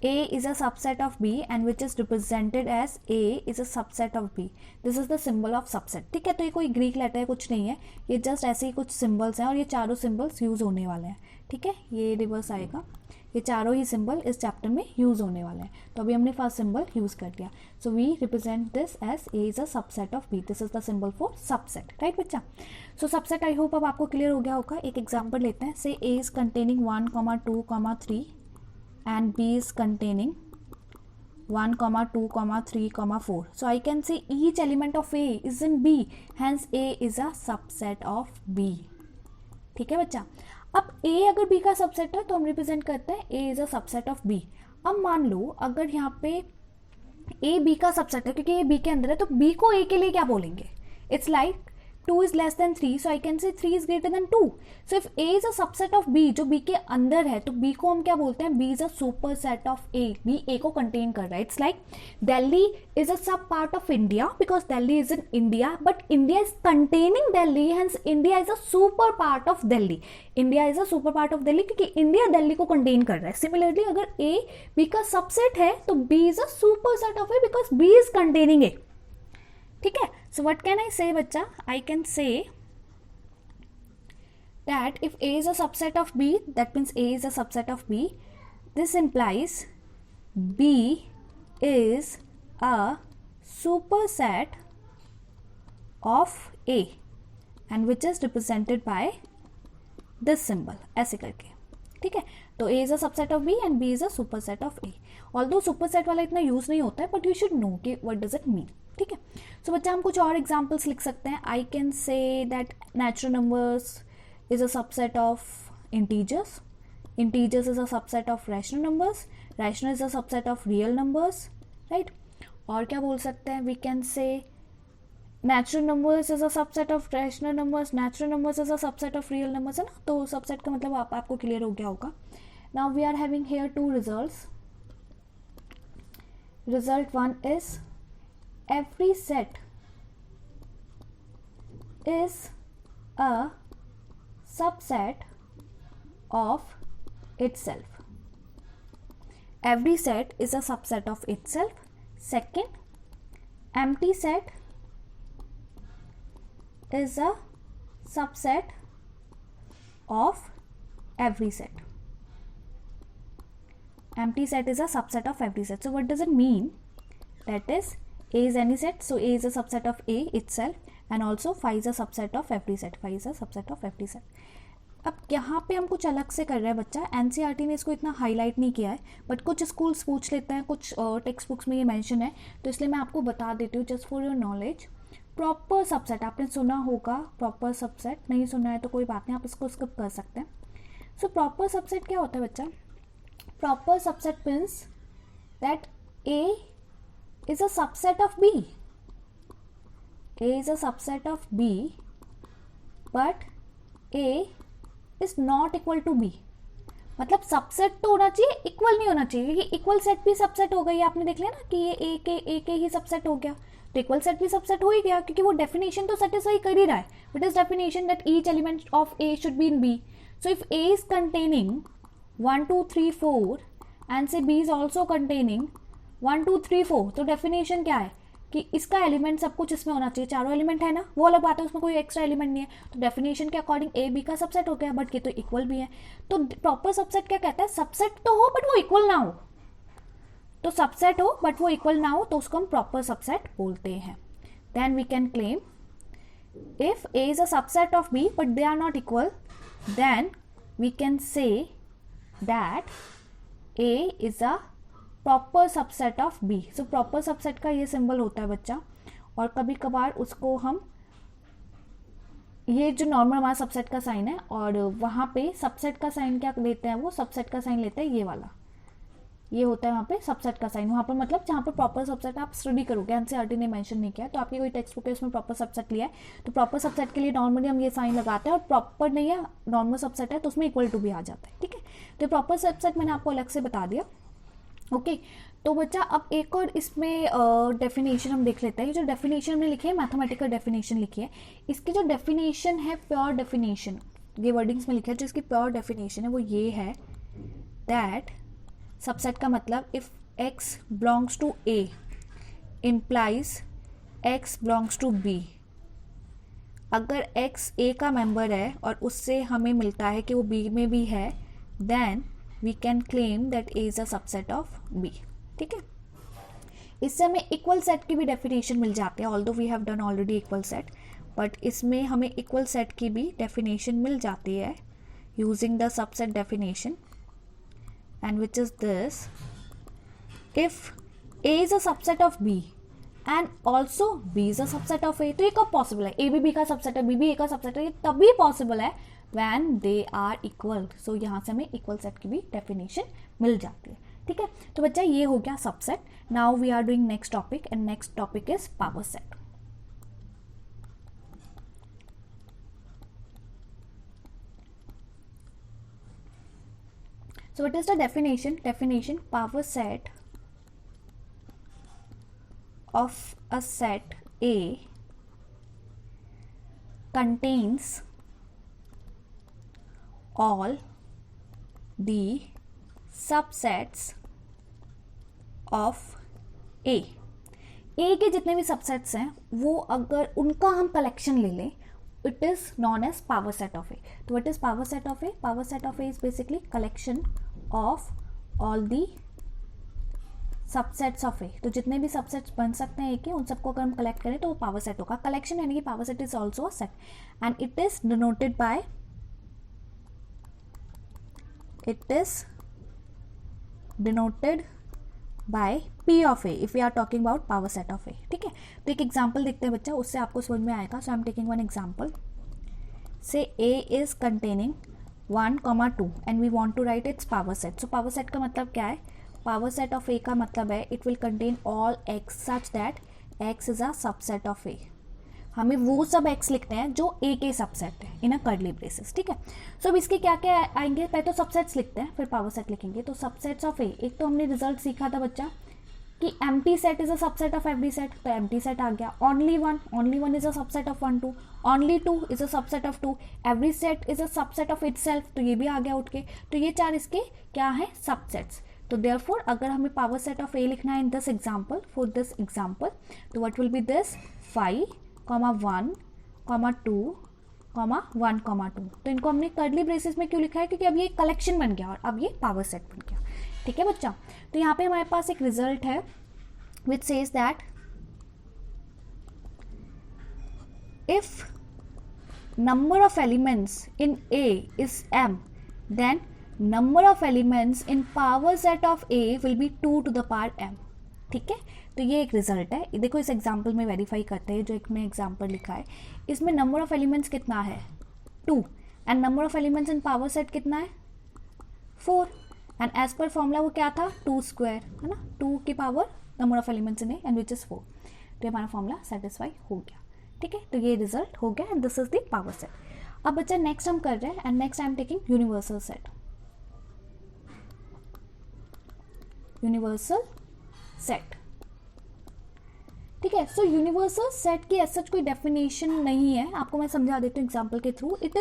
A is a subset of B and which is represented as A is a subset of B. This is the symbol of subset. ठीक है. तो ये कोई Greek letter है, कुछ नहीं है, ये जस्ट ऐसे ही कुछ सिंबल्स हैं और ये चारों सिंबल्स यूज होने वाले हैं. ठीक है. ये रिवर्स आएगा. ये चारों ही सिंबल इस चैप्टर में यूज होने वाले हैं. तो अभी हमने फर्स्ट सिंबल यूज कर दिया. So we represent this as A is a subset of B. This is the symbol for subset. Right बच्चा. सो सबसेट आई होप अब आपको क्लियर हो गया होगा. एक एग्जाम्पल लेते हैं. से A is containing 1, 2, 3 and B is containing 1, 2, 3, 4. So I can say each element of A is in B, hence A is a subset of B. ठीक है बच्चा. अब A अगर B का सबसेट है तो हम रिप्रेजेंट करते हैं A is a subset of B. अब मान लो अगर यहाँ पे A B का सबसेट है, क्योंकि ये B के अंदर है, तो B को A के लिए क्या बोलेंगे? It's like 2 is less than 3, so I can say 3 is greater than 2. So if A is a subset of B, जो B के अंदर है, तो B को हम क्या बोलते हैं? B is a superset of A. B A को contain कर रहा है. It's like Delhi is a sub part of India because Delhi is in India, but India is containing Delhi, hence India is a super part of Delhi. India is a super part of Delhi क्योंकि India Delhi को contain कर रहा है. Similarly अगर A B का subset है तो B is a superset of A because B is containing A. ठीक है. So what can I say बच्चा? I can say that if A is a subset of B, that means A is a subset of B. This implies B is a superset of A and which is represented by this symbol. ऐसे करके. ठीक है. तो A is a subset of B and B is a superset of A. Although superset वाला इतना use नहीं होता है, but you should know कि what does it mean. ठीक है. सो बच्चा हम कुछ और एग्जाम्पल्स लिख सकते हैं. I can say that natural numbers is a subset of integers. Integers is a subset of rational numbers. Rational is a subset of real numbers. Right. और क्या बोल सकते हैं? We can say natural numbers is a subset of rational numbers. Natural numbers is a subset of real numbers, है ना. तो subset का मतलब आपको क्लियर हो गया होगा. Now we are having here 2 results. Result 1 is every set is a subset of itself. Every set is a subset of itself. Second, empty set is a subset of every set. Empty set is a subset of every set. So what does it mean? That is, A is any set, so A is a subset of A itself, and also phi is a subset of every set. Phi is a subset of every set. अब यहाँ पे हम कुछ अलग से कर रहे हैं बच्चा, एनसीईआरटी ने इसको इतना हाईलाइट नहीं किया है, बट कुछ स्कूल्स पूछ लेते हैं, कुछ टेक्स्ट बुक्स में ये मेंशन है, तो इसलिए मैं आपको बता देती हूँ just for your knowledge. Proper subset आपने सुना होगा, प्रॉपर सबसेट नहीं सुना है तो कोई बात नहीं, आप इसको स्किप कर सकते हैं। सो प्रॉपर सबसेट क्या होता है बच्चा? Proper subset means that A is a subset of B. A is a subset of B, but A is not equal to B. मतलब सबसेट तो होना चाहिए, इक्वल नहीं होना चाहिए, क्योंकि इक्वल सेट भी सबसेट हो गई, आपने देख लिया ना कि ये A के ही सबसेट हो गया, तो इक्वल सेट भी सबसेट हो ही गया, क्योंकि वो डेफिनेशन तो सेटिस्फाई कर ही रहा है. What is definition? That each element of A should be in B. So if A is containing 1 2 3 4 and say B is also containing 1 2 3 4, तो डेफिनेशन क्या है कि इसका एलिमेंट सब कुछ इसमें होना चाहिए, चारों एलिमेंट है ना, वो अलग बात है, उसमें कोई एक्स्ट्रा एलिमेंट नहीं है, तो डेफिनेशन के अकॉर्डिंग ए बी का सबसेट हो गया, बट ये तो इक्वल भी है. तो प्रॉपर सबसेट क्या कहता है? सबसेट तो हो बट वो इक्वल ना हो, तो सबसेट हो बट वो इक्वल ना हो तो उसको हम प्रॉपर सबसेट बोलते हैं. Then we can claim if A is a subset of B but they are not equal, then we can say that A is a proper subset of B. So proper subset का ये symbol होता है बच्चा, और कभी कभार उसको हम, ये जो नॉर्मल हमारा सबसेट का साइन है, और वहाँ पे सबसेट का साइन क्या लेते हैं, वो सबसेट का साइन लेते हैं ये वाला, ये होता है वहाँ पे सबसेट का साइन. वहाँ पर मतलब जहाँ पे प्रॉपर सबसेट आप स्टडी करोगे, एनसीईआरटी ने मेंशन नहीं किया, तो आपकी कोई टेक्स्ट बुक है उसमें प्रॉपर सबसेट लिया है, तो प्रॉपर सबसेट के लिए नॉर्मली हम ये साइन लगाते हैं, और प्रॉपर नहीं है नॉर्मल सबसेट है तो उसमें इक्वल टू भी आ जाता है. ठीक है, तो प्रॉपर सबसेट मैंने आपको अलग से बता दिया. ओके तो बच्चा अब एक और इसमें डेफिनेशन हम देख लेते हैं. ये जो डेफिनेशन हमने लिखी है, मैथमेटिकल डेफिनेशन लिखी है, इसकी जो डेफिनेशन है, प्योर डेफिनेशन, ये वर्डिंग्स में लिखा है, जो इसकी प्योर डेफिनेशन है वो ये है दैट सबसेट का मतलब if x belongs to A implies x belongs to B. अगर x A का मेंबर है और उससे हमें मिलता है कि वो B में भी है, then we can claim that A is a subset of B. ठीक है, इससे हमें इक्वल सेट की भी डेफिनेशन मिल जाती है, although we have done already equal set, but इसमें हमें इक्वल सेट की भी डेफिनेशन मिल जाती है using the subset definition, and which is this: if A is a subset of B and also B is a subset of A. तो ये कब पॉसिबल है? A भी B का सबसेट है, B भी A का सबसेट है, ये तभी पॉसिबल है when they are equal. So यहाँ से हमें इक्वल सेट की भी डेफिनेशन मिल जाती है. ठीक है, तो बच्चा ये हो गया subset. Now we are doing next topic, and next topic is power set. So what is the definition? Definition: power set of a set A contains all the subsets of A. A के जितने भी subsets हैं वो अगर उनका हम collection ले लें, it is known as power set of A. तो what is power set of A? Power set of A is basically collection of all the subsets of A. तो जितने भी सबसेट्स बन सकते हैं ए के, उन सबको अगर हम कलेक्ट करें तो वो पावर सेट होगा. कलेक्शन यानी कि power set is also a set, and it is denoted bye, it is denoted by P of A if we are talking about power set of A. ठीक है, तो एक एग्जाम्पल देखते हैं बच्चा, उससे आपको समझ में आएगा. So I am taking one example. Say A is containing 1, 2 and we want to write its power set. So power set का मतलब क्या है? पावर सेट ऑफ A का मतलब है it will contain all x such that x is a subset of A. हमें वो सब x लिखते हैं जो A के सबसेट है इन अ कर्ली ब्रेसेस. ठीक है, सो अब इसके क्या क्या आएंगे? पहले तो सबसेट्स लिखते हैं, फिर पावर सेट लिखेंगे. तो सबसेट्स ऑफ A, एक तो हमने रिजल्ट सीखा था बच्चा कि empty set is a subset of every set, तो एम्प्टी सेट आ गया. Only one is a subset of 1 2. Only 2 is a subset of 2. Every set is a subset of itself, तो ये भी आ गया उठ के. तो ये चार इसके क्या है? सबसेट्स. तो देयरफॉर अगर हमें पावर सेट ऑफ A लिखना है in this example, for this example, तो व्हाट विल बी दिस: 5, 1, 2, 1, 2. तो इनको हमने कर्ली ब्रेसेस में क्यों लिखा है? क्योंकि अब ये कलेक्शन बन गया और अब ये पावर सेट बन गया. ठीक है बच्चा, तो यहाँ पे हमारे पास एक रिजल्ट है which says that if number of elements in A is m, then number of elements in power set of A will be 2 to the power m. ठीक है, तो ये एक रिजल्ट है. देखो इस एग्जाम्पल में वेरीफाई करते हैं, जो एक में एग्जाम्पल लिखा है इसमें नंबर ऑफ एलिमेंट्स कितना है 2 and number of elements in power set कितना है 4 एंड एज पर फॉर्मूला वो क्या था 2 स्क्वायर है ना, 2 की power number of elements in A and which is 4. तो हमारा फॉर्मूला सेटिस्फाई हो गया. ठीक है, तो ये रिजल्ट हो गया and this is the power set. अब बच्चा नेक्स्ट हम कर रहे हैं and next I am taking universal set. Universal set, ठीक है. सो यूनिवर्सल सेट की ऐसा कोई डेफिनेशन नहीं है, आपको मैं समझा देती हूँ एग्जाम्पल के through. It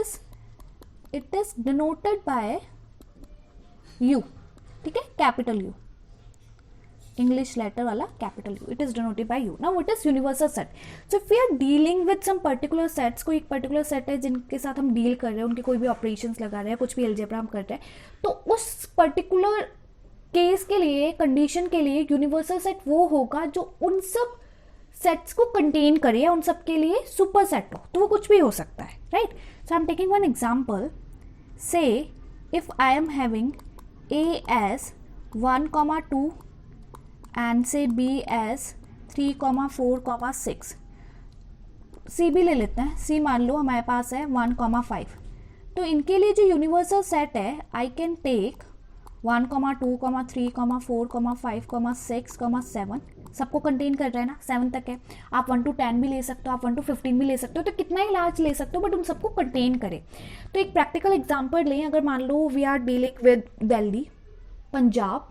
is denoted by U, ठीक है, कैपिटल यू, इंग्लिश लेटर वाला capital U. It is denoted by U. Now what is universal set? So if we are dealing with some particular sets, कोई एक particular set है जिनके साथ हम deal कर रहे हैं, उनके कोई भी ऑपरेशंस लगा रहे हैं, कुछ भी अलजेब्रा हम कर रहे हैं, तो उस पर्टिकुलर केस के लिए, कंडीशन के लिए यूनिवर्सल सेट वो होगा जो उन सब सेट्स को कंटेन करे या उन सब के लिए सुपर सेट हो. तो वो कुछ भी हो सकता है, right. So I am taking one example. Say if I am having A as 1,2 and say B as 3,4,6. C भी ले लेते हैं. C मान लो हमारे पास है 1,5. तो इनके लिए जो यूनिवर्सल सेट है आई कैन टेक 1,2, 3, 4, 5, 6, 7. सबको कंटेन कर रहा है ना, 7 तक है. आप 1 to 10 भी ले सकते हो, आप 1 to 15 भी ले सकते हो, तो कितना ही लार्ज ले सकते हो बट उन सबको कंटेन करे. तो एक प्रैक्टिकल एग्जांपल लें. अगर मान लो we are dealing with Delhi, Punjab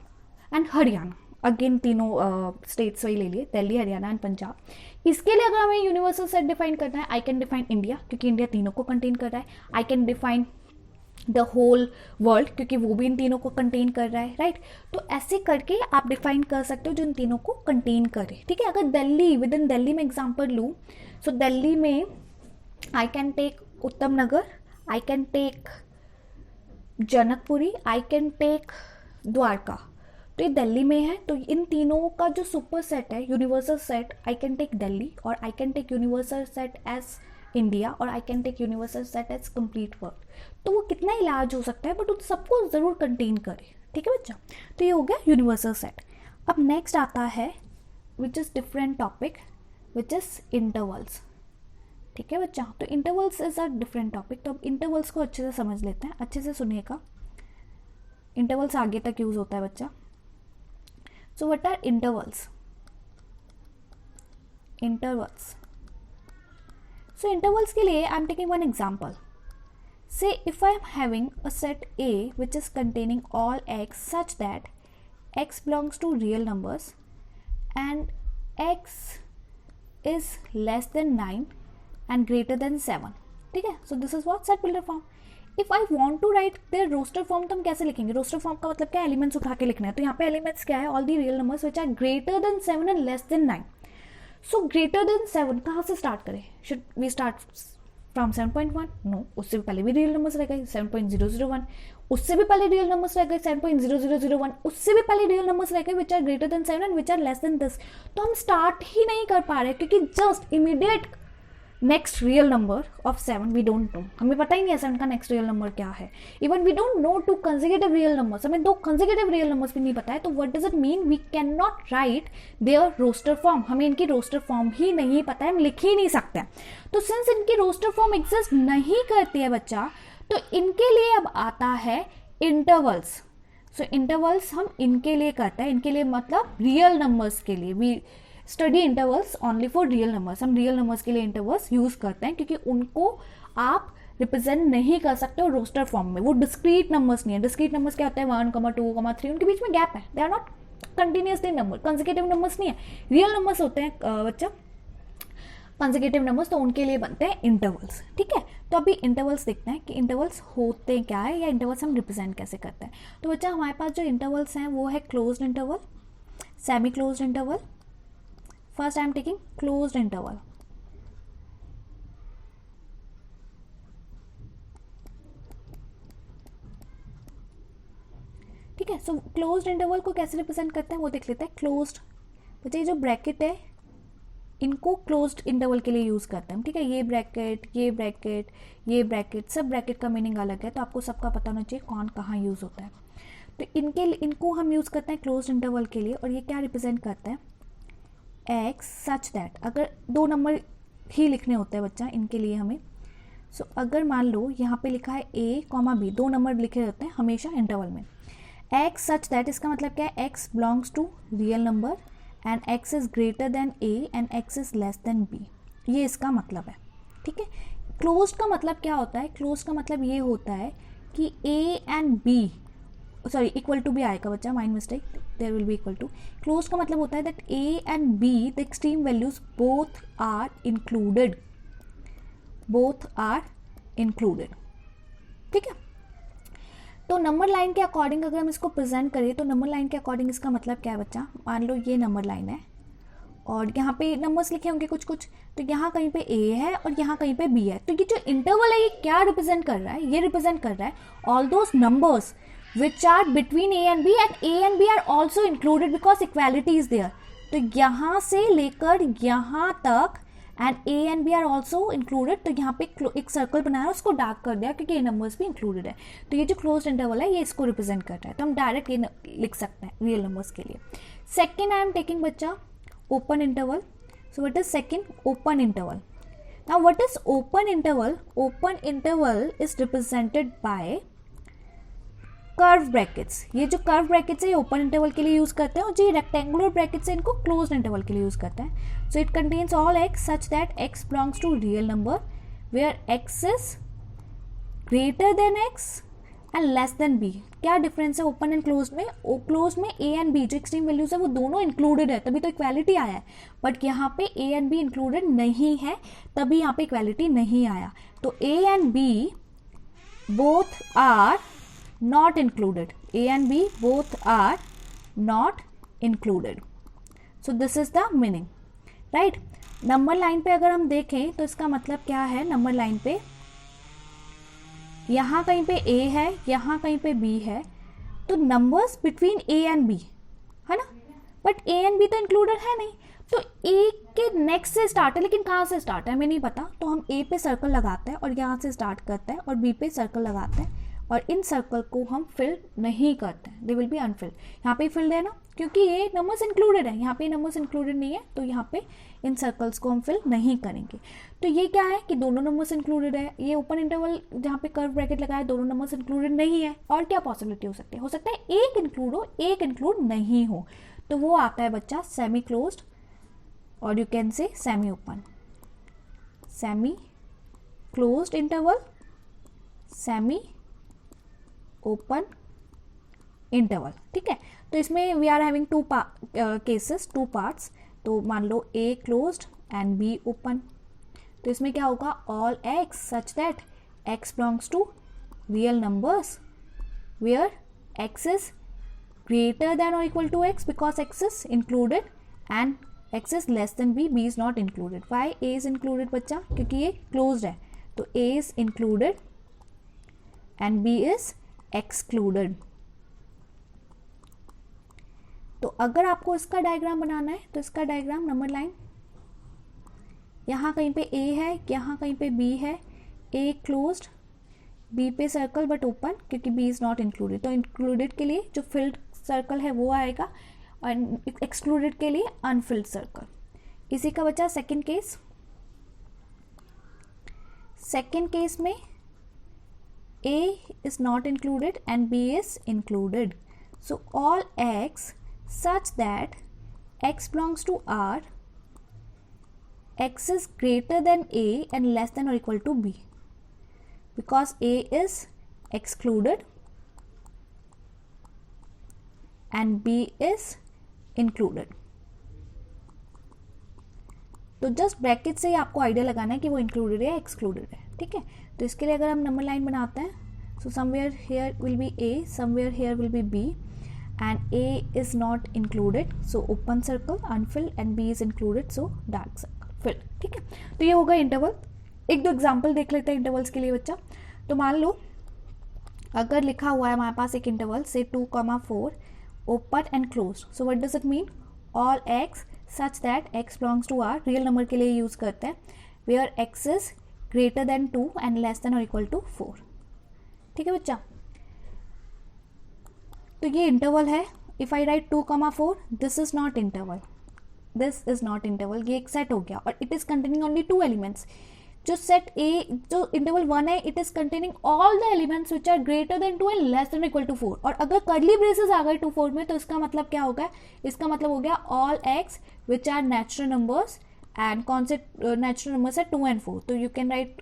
and Haryana, again तीनों स्टेट्स वही ले लिए, दिल्ली, हरियाणा एंड पंजाब. इसके लिए अगर हमें यूनिवर्सल सेट डिफाइन करना है, आई कैन डिफाइन इंडिया, क्योंकि इंडिया तीनों को कंटेन कर रहा है. I can define the whole world, क्योंकि वो भी इन तीनों को कंटेन कर रहा है, राइट. तो ऐसे करके आप डिफाइन कर सकते हो जो इन तीनों को कंटेन करे. ठीक है, अगर दिल्ली, विद इन दिल्ली में एग्जांपल लूँ, सो दिल्ली में आई can take Uttam Nagar, I can take Janakpuri, I can take Dwarka. तो ये दिल्ली में है, तो इन तीनों का जो सुपर सेट है universal set, I can take Delhi और I can take universal set as India और I can take universal set as complete world. तो वो कितना ही लार्ज हो सकता है बट उन सबको ज़रूर कंटेन करे. ठीक है बच्चा, तो ये हो गया यूनिवर्सल सेट. अब नेक्स्ट आता है which is different topic, which is intervals. ठीक है बच्चा, तो intervals is a different topic. तो अब इंटरवल्स को अच्छे से समझ लेते हैं, अच्छे से सुनिएगा. इंटरवल्स आगे तक यूज होता है बच्चा. So what are intervals? Intervals, so intervals के लिए I am taking one example. Say if I am having a set A which is containing all x such that x belongs to real numbers and x is less than 9 and greater than 7. ठीक है, so this is what set builder form. If I want to write their roster form तो हम कैसे लिखेंगे? roster form का मतलब क्या है? एलिमेंट्स उठा के लिखना है. तो यहाँ पे एलिमेंट्स क्या है? all the real numbers which are greater than 7 and less than 9. So greater than 7 कहाँ से स्टार्ट करें? Should we start from 7.1? No, उससे भी पहले भी रियल नंबर्स रह गए 7.001, उससे भी पहले रियल नंबर्स रह गए 7.0001, उससे भी पहले रियल नंबर्स रह गए which are greater than 7 and which are less than this. तो हम स्टार्ट ही नहीं कर पा रहे क्योंकि just immediate next real number of 7 we don't know, हमें पता ही नहीं है 7 का नेक्स्ट रियल नंबर क्या है. Even we don't know 2 consecutive real numbers, हमें 2 कंसेक्यूटिव रियल नंबर्स भी नहीं पता है. तो what does it mean? We can not write their roster form. हमें इनकी रोस्टर फॉर्म ही नहीं पता है, हम लिख ही नहीं सकते. तो सिंस इनकी रोस्टर फॉर्म एग्जिस्ट नहीं करती है बच्चा, तो इनके लिए अब आता है इंटरवल्स. सो इंटरवल्स हम इनके लिए करते हैं, इनके लिए मतलब रियल नंबर्स के लिए. We study intervals only for real numbers. हम रियल नंबर्स के लिए इंटरवल्स यूज करते हैं क्योंकि उनको आप रिप्रेजेंट नहीं कर सकते हो रोस्टर फॉर्म में. वो डिस्क्रीट नंबर्स नहीं है. डिस्क्रीट नंबर्स क्या होता है? 1, 2, 3, उनके बीच में गैप है. They are not continuously number, consecutive numbers नहीं है. रियल नंबर्स होते हैं बच्चा कंसेक्यूटिव नंबर्स, तो उनके लिए बनते हैं इंटरवल्स. ठीक है, तो अभी इंटरवल्स देखते हैं कि इंटरवल्स होते क्या है या इंटरवल्स हम रिप्रेजेंट कैसे करते हैं. तो बच्चा हमारे पास जो इंटरवल्स हैं वो है closed interval, semi closed interval. First I am taking closed interval. ठीक है, सो क्लोज्ड इंटरवल को कैसे रिप्रेजेंट करते हैं वो देख लेते हैं. क्लोज्ड बच्चे, ये जो ब्रैकेट है इनको क्लोज्ड इंटरवल के लिए यूज़ करते हैं, ठीक है। ये ब्रैकेट, ये ब्रैकेट, ये ब्रैकेट, सब ब्रैकेट का मीनिंग अलग है, तो आपको सबका पता होना चाहिए कौन कहाँ यूज़ होता है। तो इनको हम यूज़ करते हैं क्लोज्ड इंटरवल के लिए, और ये क्या रिप्रेजेंट करते हैं, एक्स सच दैट, अगर 2 नंबर ही लिखने होते हैं बच्चा इनके लिए हमें। सो अगर मान लो यहाँ पे लिखा है ए कॉमा बी, 2 नंबर लिखे रहते हैं हमेशा इंटरवल में, एक्स सच दैट, इसका मतलब क्या है, x belongs to real number and x is greater than a and x is less than b, ये इसका मतलब है, ठीक है। क्लोज्ड का मतलब क्या होता है, क्लोज्ड का मतलब ये होता है कि a and b, sorry equal to भी आएगा बच्चा, mind mistake, there will be equal to. Close का मतलब होता है that a and b the extreme values both are included, both are included, ठीक है। तो नंबर लाइन के अकॉर्डिंग अगर हम इसको प्रेजेंट करें, तो नंबर लाइन के अकॉर्डिंग इसका मतलब क्या है बच्चा, मान लो ये नंबर लाइन है और यहाँ पे नंबर्स लिखे होंगे कुछ कुछ, तो यहाँ कहीं पे ए है और यहाँ कहीं पे बी है, तो ये जो इंटरवल है ये क्या रिप्रेजेंट कर रहा है, ये रिप्रेजेंट कर रहा है all those numbers which are between a and b and a and b are also included because equality is there। तो यहाँ से लेकर यहाँ तक and a and b are also included, तो यहाँ पे एक सर्कल बनाया उसको डार्क कर दिया क्योंकि ये नंबर्स भी इंक्लूडेड है। तो ये जो क्लोज्ड इंटरवल है ये इसको रिप्रेजेंट कर रहा है, तो हम डायरेक्ट ये लिख सकते हैं रियल नंबर्स के लिए। सेकेंड आई एम टेकिंग बच्चा open interval. So what is second, open interval. Now what is open interval, open interval is represented bye curve brackets. ये जो कर्व ब्रैकेट्स है ये ओपन इंटरवल के लिए यूज करते हैं, और जो रेक्टेंगुलर ब्रैकेट्स है इनको क्लोज्ड इंटरवल के लिए यूज करते हैं। So it contains all x such that x belongs to real number where x is greater than x and less than b. क्या डिफरेंस है ओपन एंड क्लोज्ड में, closed में ए एंड बी जो extreme values है वो दोनों included है, तभी तो इक्वालिटी आया है, बट यहाँ पे ए एंड बी इंक्लूडेड नहीं है, तभी यहाँ पे इक्वालिटी नहीं आया। तो a and b both are not included, a and b both are not included, so this is the meaning, right। Number line पे अगर हम देखें तो इसका मतलब क्या है, नंबर लाइन पे यहाँ कहीं पे a है, यहाँ कहीं पे b है, तो numbers between a and b है ना, बट a एंड b तो इंक्लूडेड है नहीं, तो a के नेक्स्ट से स्टार्ट है, लेकिन कहाँ से स्टार्ट है हमें नहीं पता, तो हम a पे सर्कल लगाते हैं और यहाँ से स्टार्ट करते हैं, और b पे सर्कल लगाते हैं और इन सर्कल को हम फिल नहीं करते हैं, दे विल बी अनफिल्ड। यहाँ पे फिल्ड है ना, क्योंकि ये नंबर्स इंक्लूडेड है, यहाँ पे नंबर्स इंक्लूडेड नहीं है, तो यहाँ पे इन सर्कल्स को हम फिल नहीं करेंगे। तो ये क्या है कि दोनों नंबर्स इंक्लूडेड है, ये ओपन इंटरवल जहाँ पे कर्व ब्रैकेट लगा है दोनों नंबर्स इंक्लूडेड नहीं है, और क्या पॉसिबिलिटी हो सकती है, हो सकता है एक इंक्लूड हो एक इंक्लूड नहीं हो, तो वो आता है बच्चा सेमी क्लोज्ड, और you can say semi open, semi closed interval, semi open interval, ठीक है। तो इसमें we are having two cases, two parts, तो मान लो A closed and B open, तो इसमें क्या होगा, all x such that x belongs to real numbers where x is greater than और equal to x because x is included and x is less than B, B is not included. Why A is included बच्चा, क्योंकि ये closed है, तो A is included and B is excluded. तो अगर आपको इसका डायग्राम बनाना है तो इसका डायग्राम नंबर लाइन, यहाँ कहीं पे ए है, यहाँ कहीं पे बी है, ए क्लोज्ड, बी पे सर्कल बट ओपन क्योंकि बी इज नॉट इंक्लूडेड, तो इंक्लूडेड के लिए जो फिल्ड सर्कल है वो आएगा और एक्सक्लूडेड के लिए अनफिल्ड सर्कल। इसी का बचा सेकेंड केस। सेकेंड केस में A is not included and B is included. So all x such that x belongs to R, x is greater than A and less than or equal to B, because A is excluded and B is included. तो just bracket से ही आपको idea लगाना है कि वो included है या excluded है, ठीक है। तो इसके लिए अगर हम नंबर लाइन बनाते हैं, so somewhere here will be a, somewhere here will be b, and a is not included, so open circle unfilled, and B is included, so dark circle filled, ठीक है। तो ये होगा इंटरवल। एक दो example देख लेते हैं इंटरवल्स के लिए बच्चा। तो मान लो अगर लिखा हुआ है हमारे पास एक इंटरवल से 2,4 open and close, so what does it mean, all x such that x belongs to R, real number के लिए यूज़ करते हैं, where x is greater than 2 and less than और इक्वल टू 4। ठीक है बच्चा, तो ये इंटरवल है। If I write 2,4, this is not interval, this is not interval, ये एक सेट हो गया और it is containing only 2 elements. जो सेट ए, जो इंटरवल 1 है, it is containing all the elements which are greater than 2 and less than equal to 4। और अगर कर्ली ब्रेसेस आ गए 2, 4 में, तो इसका मतलब क्या होगा, इसका मतलब हो गया all x which are natural numbers, and कौन से नेचुरल नंबर्स है 2 and 4। तो you can write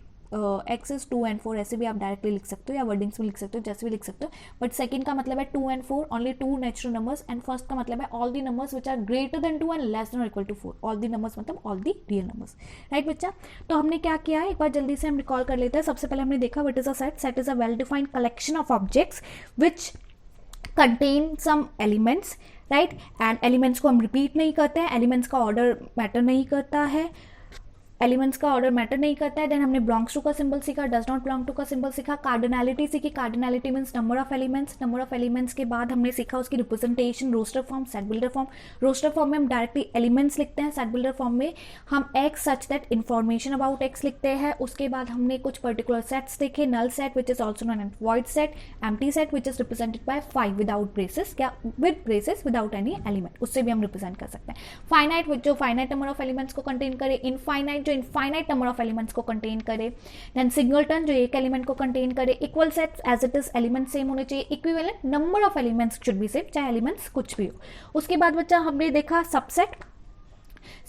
x is 2 and 4, ऐसे भी आप डायरेक्टली लिख सकते हो या वर्डिंग्स में लिख सकते हो, जैसे भी लिख सकते हो। बट सेकंड का मतलब है 2 and 4, only 2 natural numbers, and first का मतलब है all the numbers which are greater than 2 and less than और equal to 4। All the numbers मतलब all the real numbers, right बच्चा। तो हमने क्या किया है, एक बार जल्दी से हम रिकॉल कर लेते हैं। सबसे पहले हमने देखा what is a set. Set is a well defined collection of objects which contain some elements, right, and elements को हम रिपीट नहीं करते हैं, एलिमेंट्स का ऑर्डर मैटर नहीं करता है, एलिमेंट्स का ऑर्डर मैटर नहीं करता है। देन हमने बिलोंग्स टू का सिंबल सीखा, डज नॉट बिलोंग टू का सिंबल सीखा, कार्डिनलिटी सीखी, cardinality means number of elements. Number of elements के बाद हमने सीखा उसकी representation, roster form, set builder form. Roster form में हम डायरेक्टली एलिमेंट्स लिखते हैं, सेट बिल्डर फॉर्म में हम x such that information about x लिखते हैं। उसके बाद हमने कुछ पर्टिकुलर सेट्स देखे, null set which is also known as void set, empty set which is represented by 5 without braces, क्या with braces, without any element, उससे भी हम रिप्रेजेंट कर सकते हैं। फाइनाइट जो फाइनाइट नंबर ऑफ एलिमेंट्स को कंटेन करे, इनफाइनाइट जो इनफाइनाइट नंबर ऑफ एलिमेंट्स को कंटेन करे, देन सिंगलटन जो एक एलिमेंट को कंटेन करे, equal sets as it is element same होने चाहिए, equivalent number of elements should be same, चाहे एलिमेंट्स कुछ भी हो। उसके बाद बच्चा हमने देखा सबसेट।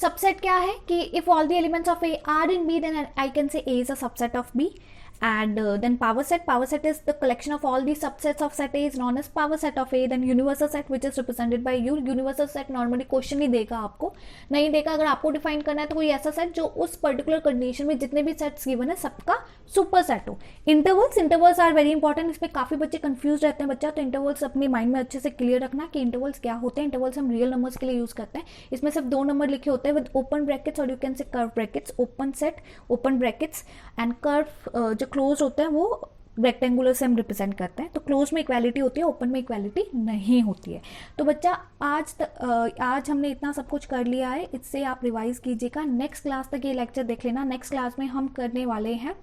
सबसेट क्या है कि if all the elements of A are in B, then I can say A is a subset of B. And then power set is the collection of all the subsets of set A is known as power set of A. Then universal set which is represented by U. universal set normally question नहीं देगा, आपको नहीं देगा। अगर आपको define करना है तो कोई ऐसा सेट जो उस पर्टिकुलर कंडीशन में जितने भी सेट्स गिवन है सबका सुपर सेट हो। इंटरवल्स आर वेरी इंपॉर्टेंट, इसमें काफी बच्चे कंफ्यूज रहते हैं बच्चा, तो इंटरवल्स अपने माइंड में अच्छे से क्लियर रखना कि इंटरवल्स क्या होते हैं। इंटरवल्स हम रियल नंबर्स के लिए यूज करते हैं, इसमें सिर्फ 2 नंबर लिखे होते हैं विद ओपन ब्रैकेट्स और यू कैन से curve brackets, open set open brackets and curve जो क्लोज होता है वो रेक्टेंगुलर से हम रिप्रेजेंट करते हैं। तो क्लोज में इक्वालिटी होती है, ओपन में इक्वालिटी नहीं होती है। तो बच्चा आज हमने इतना सब कुछ कर लिया है, इससे आप रिवाइज कीजिएगा। नेक्स्ट क्लास तक ये लेक्चर देख लेना। नेक्स्ट क्लास में हम करने वाले हैं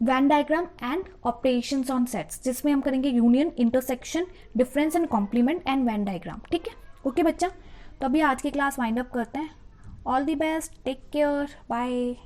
Venn diagram and operations on sets, जिसमें हम करेंगे union, intersection, difference and complement and Venn diagram. ठीक है, ओके बच्चा। तो अभी आज की क्लास वाइंड अप करते हैं। All the best, take care, bye.